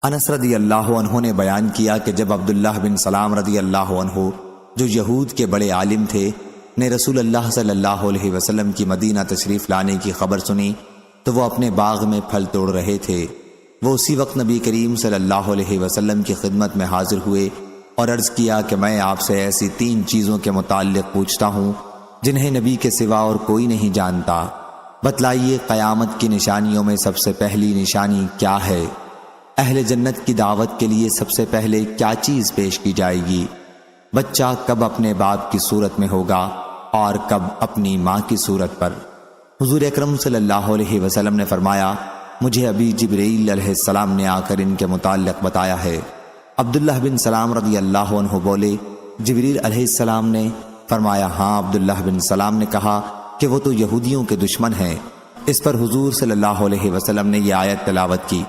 انس رضی اللہ عنہ نے بیان کیا کہ جب عبداللہ بن سلام رضی اللہ عنہ جو یہود کے بڑے عالم تھے نے رسول اللہ صلی اللہ علیہ وسلم کی مدینہ تشریف لانے کی خبر سنی تو وہ اپنے باغ میں پھل توڑ رہے تھے۔ وہ اسی وقت نبی کریم صلی اللہ علیہ وسلم کی خدمت میں حاضر ہوئے اور عرض کیا کہ میں آپ سے ایسی 3 چیزوں کے متعلق پوچھتا ہوں جنہیں نبی کے سوا اور کوئی نہیں جانتا، بتلائیے قیامت کی نشانیوں میں سب سے پہلی نشانی کیا ہے؟ اہل جنت کی دعوت کے لیے سب سے پہلے کیا چیز پیش کی جائے گی؟ بچہ کب اپنے باپ کی صورت میں ہوگا اور کب اپنی ماں کی صورت پر؟ حضور اکرم صلی اللہ علیہ وسلم نے فرمایا، مجھے ابھی جبرائیل علیہ السلام نے آ کر ان کے متعلق بتایا ہے۔ عبداللہ بن سلام رضی اللہ عنہ بولے، جبرائیل علیہ السلام نے؟ فرمایا ہاں۔ عبداللہ بن سلام نے کہا کہ وہ تو یہودیوں کے دشمن ہیں۔ اس پر حضور صلی اللہ علیہ وسلم نے یہ آیت تلاوت کی،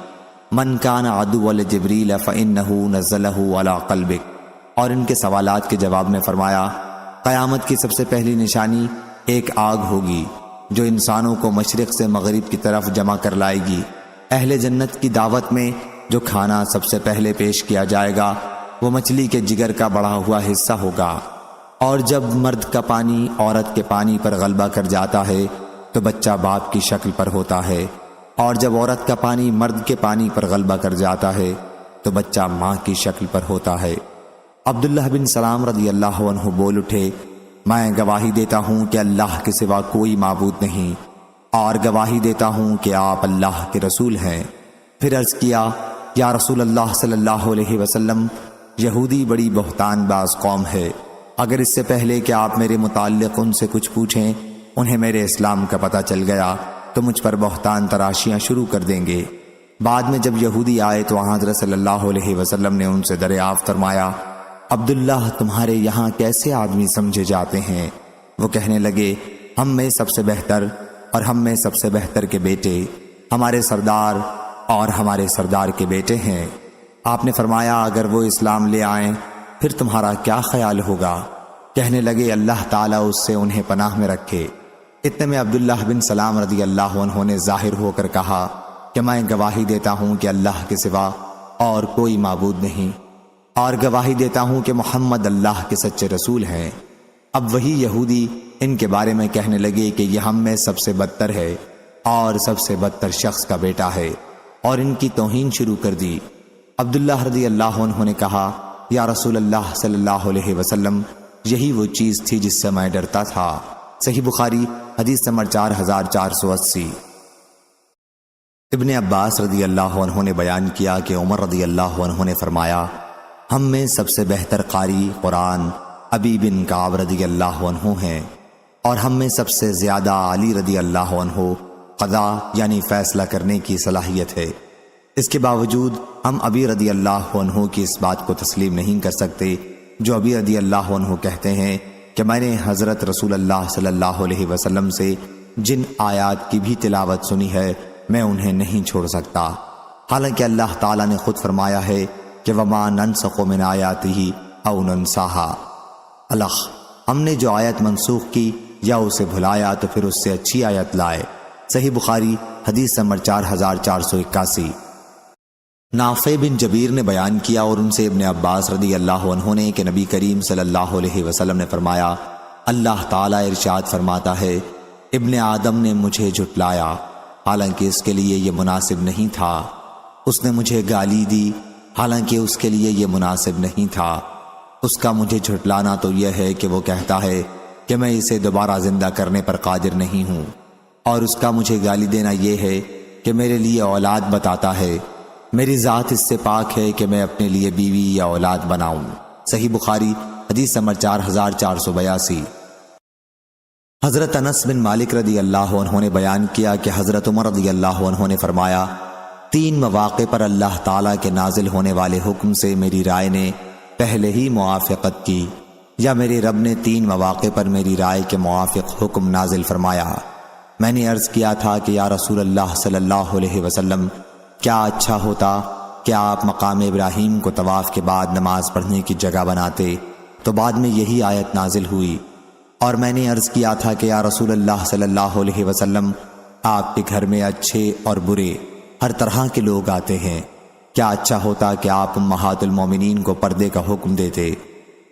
من کان عدو لجبریل فإنہ نزلہ علی قلبک، اور ان کے سوالات کے جواب میں فرمایا، قیامت کی سب سے پہلی نشانی ایک آگ ہوگی جو انسانوں کو مشرق سے مغرب کی طرف جمع کر لائے گی۔ اہل جنت کی دعوت میں جو کھانا سب سے پہلے پیش کیا جائے گا وہ مچھلی کے جگر کا بڑھا ہوا حصہ ہوگا، اور جب مرد کا پانی عورت کے پانی پر غلبہ کر جاتا ہے تو بچہ باپ کی شکل پر ہوتا ہے، اور جب عورت کا پانی مرد کے پانی پر غلبہ کر جاتا ہے تو بچہ ماں کی شکل پر ہوتا ہے۔ عبداللہ بن سلام رضی اللہ عنہ بول اٹھے، میں گواہی دیتا ہوں کہ اللہ کے سوا کوئی معبود نہیں، اور گواہی دیتا ہوں کہ آپ اللہ کے رسول ہیں۔ پھر عرض کیا، یا رسول اللہ صلی اللہ علیہ وسلم، یہودی بڑی بہتان باز قوم ہے، اگر اس سے پہلے کہ آپ میرے متعلق ان سے کچھ پوچھیں انہیں میرے اسلام کا پتہ چل گیا تو مجھ پر بہتان تراشیاں شروع کر دیں گے۔ بعد میں جب یہودی آئے تو حضرت صلی اللہ علیہ وسلم نے ان سے دریافت فرمایا، عبداللہ تمہارے یہاں کیسے آدمی سمجھے جاتے ہیں؟ وہ کہنے لگے، ہم میں سب سے بہتر اور ہم میں سب سے بہتر کے بیٹے، ہمارے سردار اور ہمارے سردار کے بیٹے ہیں۔ آپ نے فرمایا، اگر وہ اسلام لے آئیں پھر تمہارا کیا خیال ہوگا؟ کہنے لگے، اللہ تعالیٰ اس سے انہیں پناہ میں رکھے۔ اتنے میں عبداللہ بن سلام رضی اللہ عنہ نے ظاہر ہو کر کہا کہ میں گواہی دیتا ہوں کہ اللہ کے سوا اور کوئی معبود نہیں، اور گواہی دیتا ہوں کہ محمد اللہ کے سچے رسول ہیں۔ اب وہی یہودی ان کے بارے میں کہنے لگے کہ یہ ہم میں سب سے بدتر ہے اور سب سے بدتر شخص کا بیٹا ہے، اور ان کی توہین شروع کر دی۔ عبداللہ رضی اللہ عنہ نے کہا، یا رسول اللہ صلی اللہ علیہ وسلم، یہی وہ چیز تھی جس سے میں ڈرتا تھا۔ صحیح بخاری حدیث نمبر 4480۔ ابن عباس رضی اللہ عنہ نے بیان کیا کہ عمر رضی اللہ عنہ نے فرمایا، ہم میں سب سے بہتر قاری قرآن ابی بن کعب رضی اللہ عنہ ہیں، اور ہم میں سب سے زیادہ علی رضی اللہ عنہ قضا یعنی فیصلہ کرنے کی صلاحیت ہے۔ اس کے باوجود ہم ابی رضی اللہ عنہ کی اس بات کو تسلیم نہیں کر سکتے جو ابی رضی اللہ عنہ کہتے ہیں کہ میں نے حضرت رسول اللہ صلی اللہ علیہ وسلم سے جن آیات کی بھی تلاوت سنی ہے میں انہیں نہیں چھوڑ سکتا، حالانکہ اللہ تعالیٰ نے خود فرمایا ہے کہ وَمَا نَنْسَخُ مِنْ آیَاتِهِ أَوْ نُنْسَاهَا، الخ ہم نے جو آیت منسوخ کی یا اسے بھلایا تو پھر اس سے اچھی آیت لائے۔ صحیح بخاری حدیث نمبر 4481۔ نافع بن جبیر نے بیان کیا اور ان سے ابن عباس رضی اللہ عنہ نے کہ نبی کریم صلی اللہ علیہ وسلم نے فرمایا، اللہ تعالیٰ ارشاد فرماتا ہے، ابن آدم نے مجھے جھٹلایا حالانکہ اس کے لیے یہ مناسب نہیں تھا، اس نے مجھے گالی دی حالانکہ اس کے لیے یہ مناسب نہیں تھا، اس کا مجھے جھٹلانا تو یہ ہے کہ وہ کہتا ہے کہ میں اسے دوبارہ زندہ کرنے پر قادر نہیں ہوں، اور اس کا مجھے گالی دینا یہ ہے کہ میرے لیے اولاد بتاتا ہے، میری ذات اس سے پاک ہے کہ میں اپنے لیے بیوی یا اولاد بناؤں۔ صحیح بخاری حدیث نمبر 4482۔ حضرت انس بن مالک رضی اللہ عنہ نے بیان کیا کہ حضرت عمر رضی اللہ عنہ نے فرمایا، 3 مواقع پر اللہ تعالیٰ کے نازل ہونے والے حکم سے میری رائے نے پہلے ہی موافقت کی، یا میرے رب نے 3 مواقع پر میری رائے کے موافق حکم نازل فرمایا۔ میں نے عرض کیا تھا کہ یا رسول اللہ صلی اللہ علیہ وسلم، کیا اچھا ہوتا کہ آپ مقام ابراہیم کو طواف کے بعد نماز پڑھنے کی جگہ بناتے، تو بعد میں یہی آیت نازل ہوئی۔ اور میں نے عرض کیا تھا کہ یا رسول اللہ صلی اللہ علیہ وسلم، آپ کے گھر میں اچھے اور برے ہر طرح کے لوگ آتے ہیں، کیا اچھا ہوتا کہ آپ امہات المومنین کو پردے کا حکم دیتے۔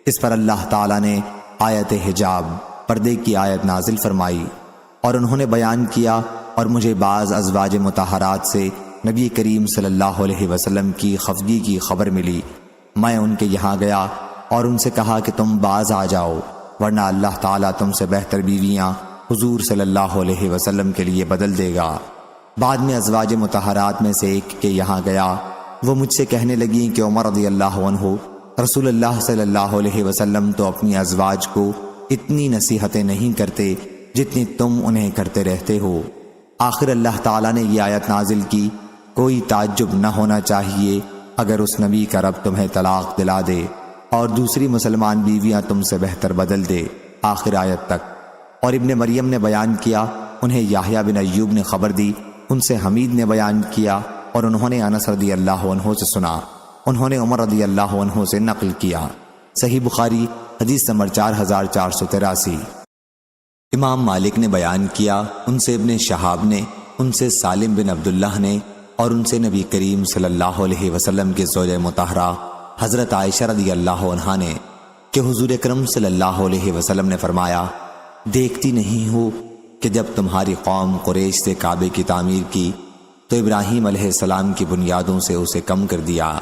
اس پر اللہ تعالیٰ نے آیت حجاب پردے کی آیت نازل فرمائی، اور انہوں نے بیان کیا اور مجھے بعض ازواج مطہرات سے نبی کریم صلی اللہ علیہ وسلم کی خفگی کی خبر ملی۔ میں ان کے یہاں گیا اور ان سے کہا کہ تم باز آ جاؤ، ورنہ اللہ تعالیٰ تم سے بہتر بیویاں حضور صلی اللہ علیہ وسلم کے لیے بدل دے گا۔ بعد میں ازواج مطہرات میں سے ایک کے یہاں گیا، وہ مجھ سے کہنے لگیں کہ عمر رضی اللہ عنہ، رسول اللہ صلی اللہ علیہ وسلم تو اپنی ازواج کو اتنی نصیحتیں نہیں کرتے جتنی تم انہیں کرتے رہتے ہو۔ آخر اللہ تعالیٰ نے یہ آیت نازل کی، کوئی تعجب نہ ہونا چاہیے اگر اس نبی کا رب تمہیں طلاق دلا دے اور دوسری مسلمان بیویاں تم سے بہتر بدل دے، آخر آیت تک۔ اور ابن مریم نے بیان کیا، انہیں یحییٰ بن ایوب نے خبر دی، ان سے حمید نے بیان کیا اور انہوں نے انس رضی اللہ عنہ سے سنا، انہوں نے عمر رضی اللہ عنہ سے نقل کیا۔ صحیح بخاری حدیث نمبر 4483۔ امام مالک نے بیان کیا، ان سے ابن شہاب نے، ان سے سالم بن عبداللہ نے، اور ان سے نبی کریم صلی اللہ علیہ وسلم کے زوجہ مطہرہ حضرت عائشہ رضی اللہ عنہا نے کہ حضور اکرم صلی اللہ علیہ وسلم نے فرمایا، دیکھتی نہیں ہو کہ جب تمہاری قوم قریش سے کعبے کی تعمیر کی تو ابراہیم علیہ السلام کی بنیادوں سے اسے کم کر دیا۔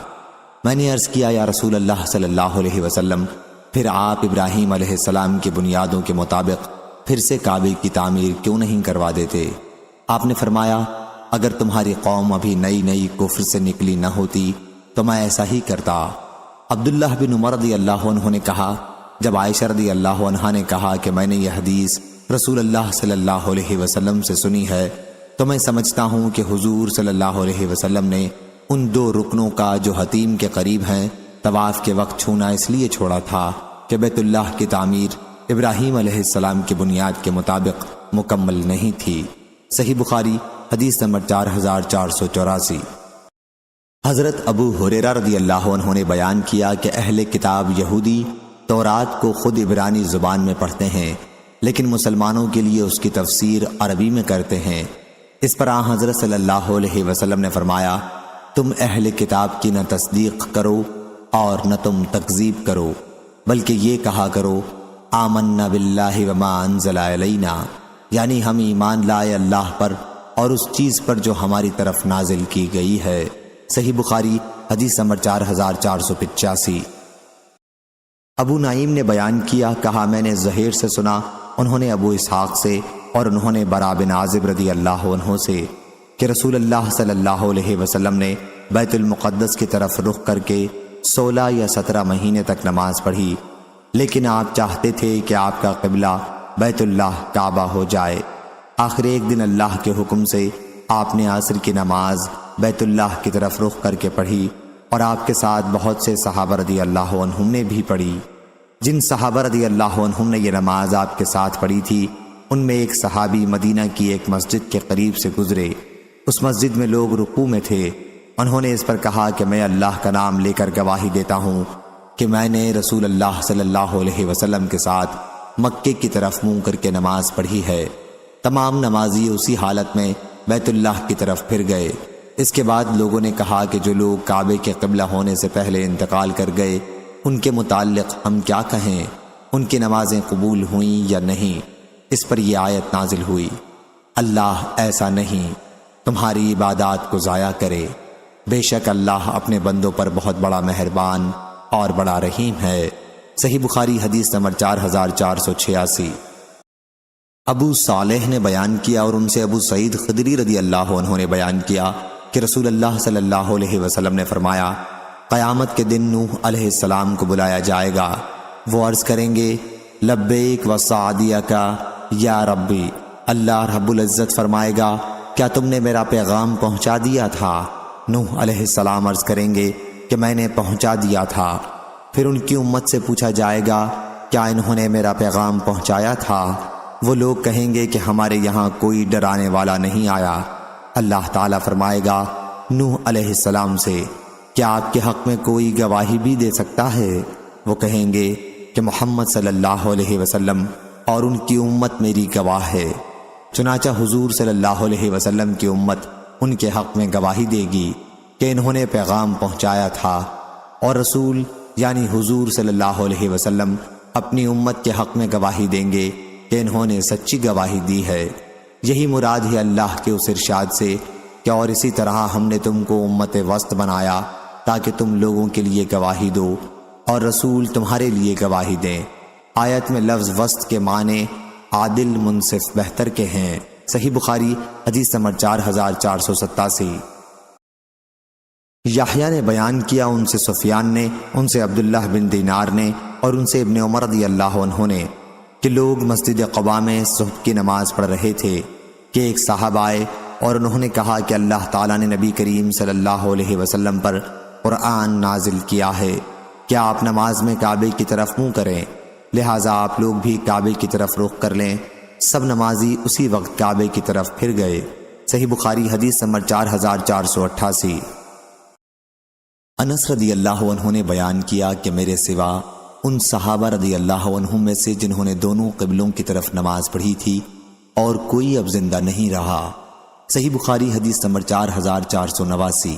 میں نے عرض کیا، یا رسول اللہ صلی اللہ علیہ وسلم، پھر آپ ابراہیم علیہ السلام کی بنیادوں کے مطابق پھر سے کعبے کی تعمیر کیوں نہیں کروا دیتے؟ آپ نے فرمایا، اگر تمہاری قوم ابھی نئی کفر سے نکلی نہ ہوتی تو میں ایسا ہی کرتا۔ عبداللہ بن عمر رضی اللہ عنہ نے کہا، جب عائشہ رضی اللہ عنہا نے کہا کہ میں نے یہ حدیث رسول اللہ صلی اللہ علیہ وسلم سے سنی ہے تو میں سمجھتا ہوں کہ حضور صلی اللہ علیہ وسلم نے ان 2 رکنوں کا جو حتیم کے قریب ہیں طواف کے وقت چھونا اس لیے چھوڑا تھا کہ بیت اللہ کی تعمیر ابراہیم علیہ السلام کی بنیاد کے مطابق مکمل نہیں تھی۔ صحیح بخاری حدیث نمبر 4484۔ حضرت ابو ہریرہ رضی اللہ عنہ نے بیان کیا کہ اہل کتاب یہودی تورات کو خود عبرانی زبان میں پڑھتے ہیں، لیکن مسلمانوں کے لیے اس کی تفسیر عربی میں کرتے ہیں۔ اس پر آن حضرت صلی اللہ علیہ وسلم نے فرمایا، تم اہل کتاب کی نہ تصدیق کرو اور نہ تم تکذیب کرو، بلکہ یہ کہا کرو، آمنا باللہ وما انزل علینا، یعنی ہم ایمان لائے اللہ پر اور اس چیز پر جو ہماری طرف نازل کی گئی ہے۔ صحیح بخاری حدیث نمبر 4485۔ ابو نعیم نے بیان کیا، کہا میں نے زہیر سے سنا، انہوں نے ابو اسحاق سے، اور انہوں نے برا بن عازب رضی اللہ عنہ سے، کہ رسول اللہ صلی اللہ علیہ وسلم نے بیت المقدس کی طرف رخ کر کے 16 یا 17 مہینے تک نماز پڑھی، لیکن آپ چاہتے تھے کہ آپ کا قبلہ بیت اللہ کعبہ ہو جائے۔ آخر ایک دن اللہ کے حکم سے آپ نے عصر کی نماز بیت اللہ کی طرف رخ کر کے پڑھی، اور آپ کے ساتھ بہت سے صحابہ رضی اللہ عنہم نے بھی پڑھی۔ جن صحابہ رضی اللہ عنہم نے یہ نماز آپ کے ساتھ پڑھی تھی، ان میں ایک صحابی مدینہ کی ایک مسجد کے قریب سے گزرے۔ اس مسجد میں لوگ رکوع میں تھے۔ انہوں نے اس پر کہا کہ میں اللہ کا نام لے کر گواہی دیتا ہوں کہ میں نے رسول اللہ صلی اللہ علیہ وسلم کے ساتھ مکے کی طرف منہ کر کے نماز پڑھی ہے۔ تمام نمازی اسی حالت میں بیت اللہ کی طرف پھر گئے۔ اس کے بعد لوگوں نے کہا کہ جو لوگ کعبے کے قبلہ ہونے سے پہلے انتقال کر گئے، ان کے متعلق ہم کیا کہیں؟ ان کی نمازیں قبول ہوئیں یا نہیں؟ اس پر یہ آیت نازل ہوئی، اللہ ایسا نہیں تمہاری عبادات کو ضائع کرے، بے شک اللہ اپنے بندوں پر بہت بڑا مہربان اور بڑا رحیم ہے۔ صحیح بخاری حدیث نمبر 4486۔ ابو صالح نے بیان کیا اور ان سے ابو سعید خدری رضی اللہ عنہ نے بیان کیا کہ رسول اللہ صلی اللہ علیہ وسلم نے فرمایا، قیامت کے دن نوح علیہ السلام کو بلایا جائے گا، وہ عرض کریں گے لبیک و سعدیک یا ربی۔ اللہ رب العزت فرمائے گا، کیا تم نے میرا پیغام پہنچا دیا تھا؟ نوح علیہ السلام عرض کریں گے کہ میں نے پہنچا دیا تھا۔ پھر ان کی امت سے پوچھا جائے گا، کیا انہوں نے میرا پیغام پہنچایا تھا؟ وہ لوگ کہیں گے کہ ہمارے یہاں کوئی ڈرانے والا نہیں آیا۔ اللہ تعالیٰ فرمائے گا نوح علیہ السلام سے، کیا آپ کے حق میں کوئی گواہی بھی دے سکتا ہے؟ وہ کہیں گے کہ محمد صلی اللہ علیہ وسلم اور ان کی امت میری گواہ ہے۔ چنانچہ حضور صلی اللہ علیہ وسلم کی امت ان کے حق میں گواہی دے گی کہ انہوں نے پیغام پہنچایا تھا، اور رسول یعنی حضور صلی اللہ علیہ وسلم اپنی امت کے حق میں گواہی دیں گے کہ انہوں نے سچی گواہی دی ہے۔ یہی مراد ہے اللہ کے اس ارشاد سے کہ اور اسی طرح ہم نے تم کو امت وسط بنایا تاکہ تم لوگوں کے لیے گواہی دو اور رسول تمہارے لیے گواہی دیں۔ آیت میں لفظ وسط کے معنی عادل، منصف، بہتر کے ہیں۔ صحیح بخاری حدیث نمبر 4487۔ یحییٰ نے بیان کیا، ان سے سفیان نے، ان سے عبداللہ بن دینار نے، اور ان سے ابن عمر رضی اللہ عنہ نے، کہ لوگ مسجد قباء میں صبح کی نماز پڑھ رہے تھے کہ ایک صاحب آئے اور انہوں نے کہا کہ اللہ تعالیٰ نے نبی کریم صلی اللہ علیہ وسلم پر قرآن نازل کیا ہے، کیا آپ نماز میں کعبے کی طرف منہ کریں، لہٰذا آپ لوگ بھی کعبے کی طرف رخ کر لیں۔ سب نمازی اسی وقت کعبے کی طرف پھر گئے۔ صحیح بخاری حدیث نمبر 4488۔ انس رضی اللہ عنہ نے بیان کیا کہ میرے سوا ان صحابہ رضی اللہ عنہم میں سے جنہوں نے دونوں قبلوں کی طرف نماز پڑھی تھی اور کوئی اب زندہ نہیں رہا۔ صحیح بخاری حدیث نمبر 4489۔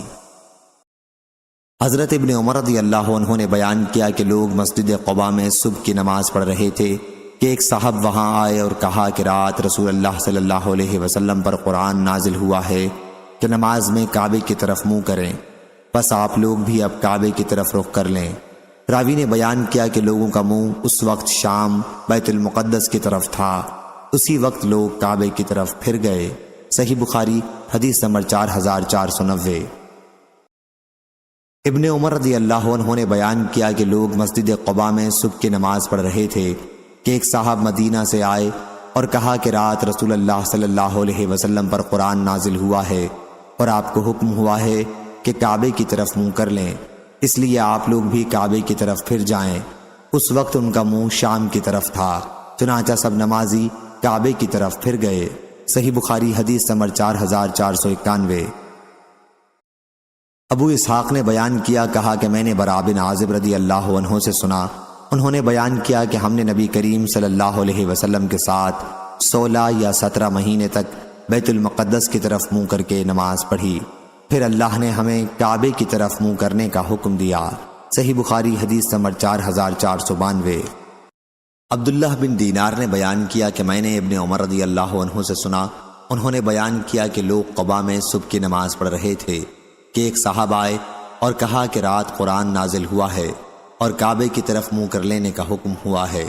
حضرت ابن عمر رضی اللہ عنہ نے بیان کیا کہ لوگ مسجد قباء میں صبح کی نماز پڑھ رہے تھے کہ ایک صاحب وہاں آئے اور کہا کہ رات رسول اللہ صلی اللہ علیہ وسلم پر قرآن نازل ہوا ہے کہ نماز میں کعبے کی طرف منہ کریں، بس آپ لوگ بھی اب کعبے کی طرف رخ کر لیں۔ راوی نے بیان کیا کہ لوگوں کا منہ اس وقت شام بیت المقدس کی طرف تھا، اسی وقت لوگ کعبے کی طرف پھر گئے۔ صحیح بخاری حدیث نمبر 4490۔ ابن عمر رضی اللہ عنہ نے بیان کیا کہ لوگ مسجد قباء میں صبح کی نماز پڑھ رہے تھے کہ ایک صاحب مدینہ سے آئے اور کہا کہ رات رسول اللہ صلی اللہ علیہ وسلم پر قرآن نازل ہوا ہے اور آپ کو حکم ہوا ہے کہ کعبے کی طرف منہ کر لیں، اس لیے آپ لوگ بھی کعبے کی طرف پھر جائیں۔ اس وقت ان کا منہ شام کی طرف تھا، چنانچہ سب نمازی کعبے کی طرف پھر گئے۔ صحیح بخاری حدیث نمبر 4491۔ ابو اسحاق نے بیان کیا، کہا کہ میں نے برا بن عازب رضی اللہ عنہ سے سنا، انہوں نے بیان کیا کہ ہم نے نبی کریم صلی اللہ علیہ وسلم کے ساتھ 16 یا 17 مہینے تک بیت المقدس کی طرف منہ کر کے نماز پڑھی، پھر اللہ نے ہمیں کعبے کی طرف منہ کرنے کا حکم دیا۔ صحیح بخاری حدیث نمبر 4492۔ عبداللہ بن دینار نے بیان کیا کہ میں نے ابن عمر رضی اللہ عنہ سے سنا، انہوں نے بیان کیا کہ لوگ قباء میں صبح کی نماز پڑھ رہے تھے کہ ایک صاحب آئے اور کہا کہ رات قرآن نازل ہوا ہے اور کعبے کی طرف منہ کر لینے کا حکم ہوا ہے،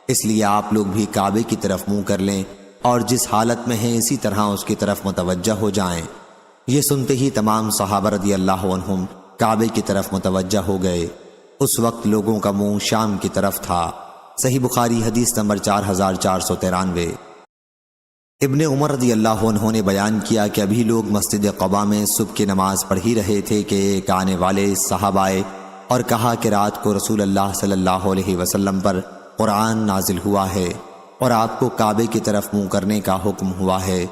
اس لیے آپ لوگ بھی کعبے کی طرف منہ کر لیں اور جس حالت میں ہیں اسی طرح اس کی طرف متوجہ ہو جائیں۔ یہ سنتے ہی تمام صحابہ رضی اللہ عنہم کعبے کی طرف متوجہ ہو گئے۔ اس وقت لوگوں کا منہ شام کی طرف تھا۔ صحیح بخاری حدیث نمبر 4493۔ ابن عمر رضی اللہ عنہ نے بیان کیا کہ ابھی لوگ مسجد قباء میں صبح کی نماز پڑھ ہی رہے تھے کہ ایک آنے والے صاحب آئے اور کہا کہ رات کو رسول اللہ صلی اللہ علیہ وسلم پر قرآن نازل ہوا ہے اور آپ کو کعبے کی طرف منہ کرنے کا حکم ہوا ہے،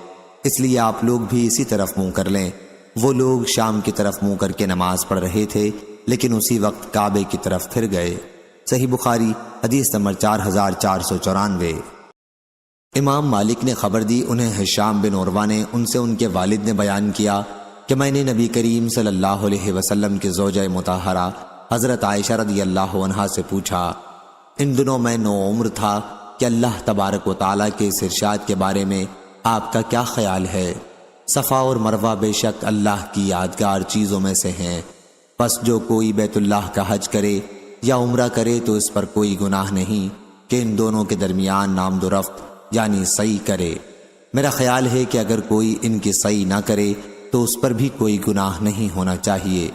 اس لیے آپ لوگ بھی اسی طرف منہ کر لیں۔ وہ لوگ شام کی طرف منہ کر کے نماز پڑھ رہے تھے لیکن اسی وقت کعبے کی طرف پھر گئے۔ صحیح بخاری حدیث نمبر 4494۔ امام مالک نے خبر دی، انہیں ہشام بن عروہ نے ان سے ان کے والد نے بیان کیا کہ میں نے نبی کریم صلی اللہ علیہ وسلم کے زوجہ مطہرہ حضرت عائشہ رضی اللہ عنہا سے پوچھا، ان دنوں میں نوعمر تھا کہ اللہ تبارک و تعالیٰ کے اس ارشاد کے بارے میں آپ کا کیا خیال ہے؟ صفا اور مروہ بے شک اللہ کی یادگار چیزوں میں سے ہیں، پس جو کوئی بیت اللہ کا حج کرے یا عمرہ کرے تو اس پر کوئی گناہ نہیں کہ ان دونوں کے درمیان نامد و رفت یعنی سعی کرے۔ میرا خیال ہے کہ اگر کوئی ان کی سعی نہ کرے تو اس پر بھی کوئی گناہ نہیں ہونا چاہیے۔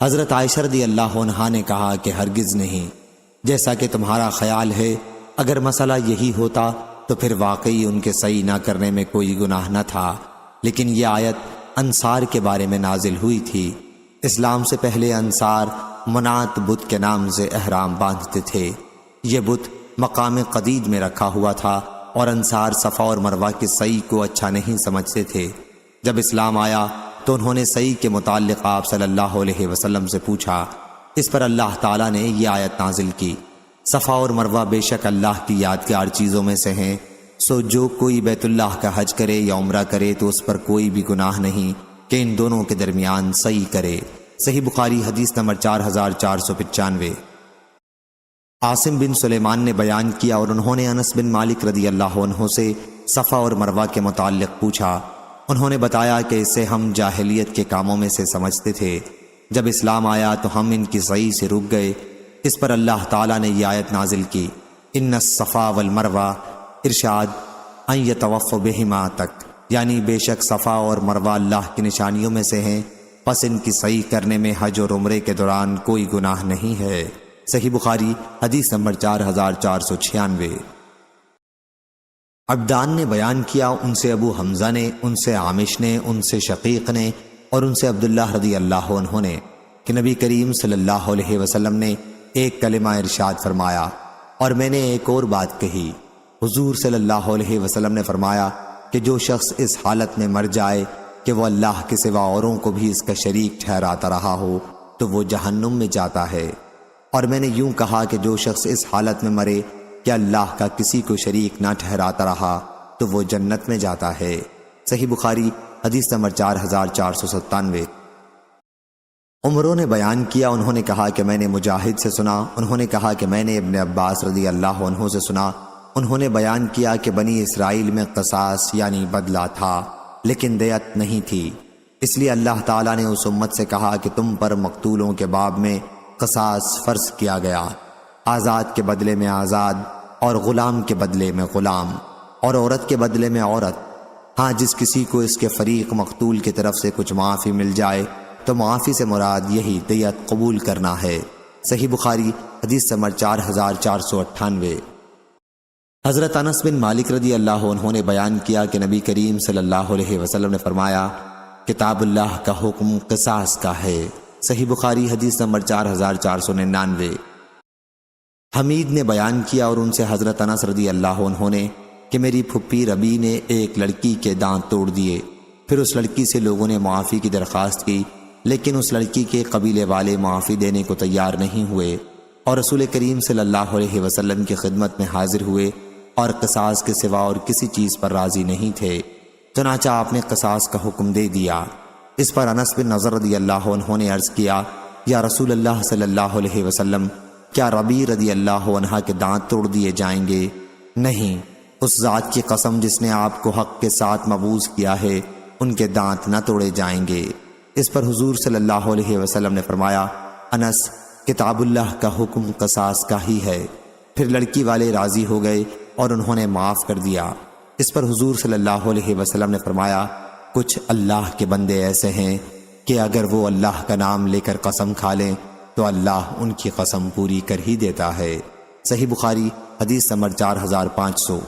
حضرت عائشہ رضی اللہ عنہا نے کہا کہ ہرگز نہیں، جیسا کہ تمہارا خیال ہے، اگر مسئلہ یہی ہوتا تو پھر واقعی ان کے سعی نہ کرنے میں کوئی گناہ نہ تھا، لیکن یہ آیت انصار کے بارے میں نازل ہوئی تھی۔ اسلام سے پہلے انصار منات بت کے نام سے احرام باندھتے تھے۔ یہ بت مقام قدید میں رکھا ہوا تھا اور انصار صفا اور مروہ کی سعی کو اچھا نہیں سمجھتے تھے۔ جب اسلام آیا تو انہوں نے سعی کے متعلق آپ صلی اللہ علیہ وسلم سے پوچھا، اس پر اللہ تعالیٰ نے یہ آیت نازل کی، صفا اور مروہ بے شک اللہ کی یادگار چیزوں میں سے ہیں، سو جو کوئی بیت اللہ کا حج کرے یا عمرہ کرے تو اس پر کوئی بھی گناہ نہیں کہ ان دونوں کے درمیان سعی کرے۔ صحیح بخاری حدیث نمبر 4495۔ عاصم بن سلیمان نے بیان کیا اور انہوں نے انس بن مالک رضی اللہ عنہ سے صفا اور مروہ کے متعلق پوچھا۔ انہوں نے بتایا کہ اسے ہم جاہلیت کے کاموں میں سے سمجھتے تھے، جب اسلام آیا تو ہم ان کی سعی سے رک گئے۔ اس پر اللہ تعالیٰ نے یہ آیت نازل کی، ان الصفا والمروہ، ارشاد ان یطوف بہما تک، یعنی بے شک صفا اور مروہ اللہ کی نشانیوں میں سے ہیں، پس ان کی سعی کرنے میں حج اور عمرے کے دوران کوئی گناہ نہیں ہے۔ صحیح بخاری حدیث نمبر 4496۔ عبدان نے بیان کیا، ان سے ابو حمزہ نے، ان سے عامش نے، ان سے شقیق نے اور ان سے عبداللہ رضی اللہ عنہ نے کہ نبی کریم صلی اللہ علیہ وسلم نے ایک کلمہ ارشاد فرمایا اور میں نے ایک اور بات کہی۔ حضور صلی اللہ علیہ وسلم نے فرمایا کہ جو شخص اس حالت میں مر جائے کہ وہ اللہ کے سوا اوروں کو بھی اس کا شریک ٹھہراتا رہا ہو تو وہ جہنم میں جاتا ہے، اور میں نے یوں کہا کہ جو شخص اس حالت میں مرے کہ اللہ کا کسی کو شریک نہ ٹھہراتا رہا تو وہ جنت میں جاتا ہے۔ صحیح بخاری حدیث نمبر 4497۔ عمروں نے بیان کیا، انہوں نے کہا کہ میں نے مجاہد سے سنا، انہوں نے کہا کہ میں نے ابن عباس رضی اللہ عنہ سے سنا، انہوں نے بیان کیا کہ بنی اسرائیل میں قصاص یعنی بدلہ تھا لیکن دیت نہیں تھی، اس لیے اللہ تعالیٰ نے اس امت سے کہا کہ تم پر مقتولوں کے باب میں قصاص فرض کیا گیا، آزاد کے بدلے میں آزاد اور غلام کے بدلے میں غلام اور عورت کے بدلے میں عورت۔ ہاں جس کسی کو اس کے فریق مقتول کی طرف سے کچھ معافی مل جائے تو معافی سے مراد یہی دیت قبول کرنا ہے۔ صحیح بخاری حدیث نمبر 4498۔ حضرت انس بن مالک رضی اللہ عنہ نے بیان کیا کہ نبی کریم صلی اللہ علیہ وسلم نے فرمایا، کتاب اللہ کا حکم قصاص کا ہے۔ صحیح بخاری حدیث نمبر 4499۔ حمید نے بیان کیا اور ان سے حضرت انس رضی اللہ عنہ نے کہ میری پھپھی ربی نے ایک لڑکی کے دانت توڑ دیے، پھر اس لڑکی سے لوگوں نے معافی کی درخواست کی لیکن اس لڑکی کے قبیلے والے معافی دینے کو تیار نہیں ہوئے اور رسول کریم صلی اللہ علیہ وسلم کی خدمت میں حاضر ہوئے اور قصاص کے سوا اور کسی چیز پر راضی نہیں تھے، چنانچہ آپ نے قصاص کا حکم دے دیا۔ اس پر انس بن نضر رضی اللہ عنہ نے عرض کیا، یا رسول اللہ صلی اللہ علیہ وسلم، کیا ربی رضی اللہ عنہ کے دانت توڑ دیے جائیں گے؟ نہیں، اس ذات کی قسم جس نے آپ کو حق کے ساتھ مبعوث کیا ہے، ان کے دانت نہ توڑے جائیں گے۔ اس پر حضور صلی اللہ علیہ وسلم نے فرمایا، انس، کتاب اللہ کا حکم قصاص کا ہی ہے۔ پھر لڑکی والے راضی ہو گئے اور انہوں نے معاف کر دیا۔ اس پر حضور صلی اللہ علیہ وسلم نے فرمایا، کچھ اللہ کے بندے ایسے ہیں کہ اگر وہ اللہ کا نام لے کر قسم کھا لیں تو اللہ ان کی قسم پوری کر ہی دیتا ہے۔ صحیح بخاری حدیث نمبر 4500۔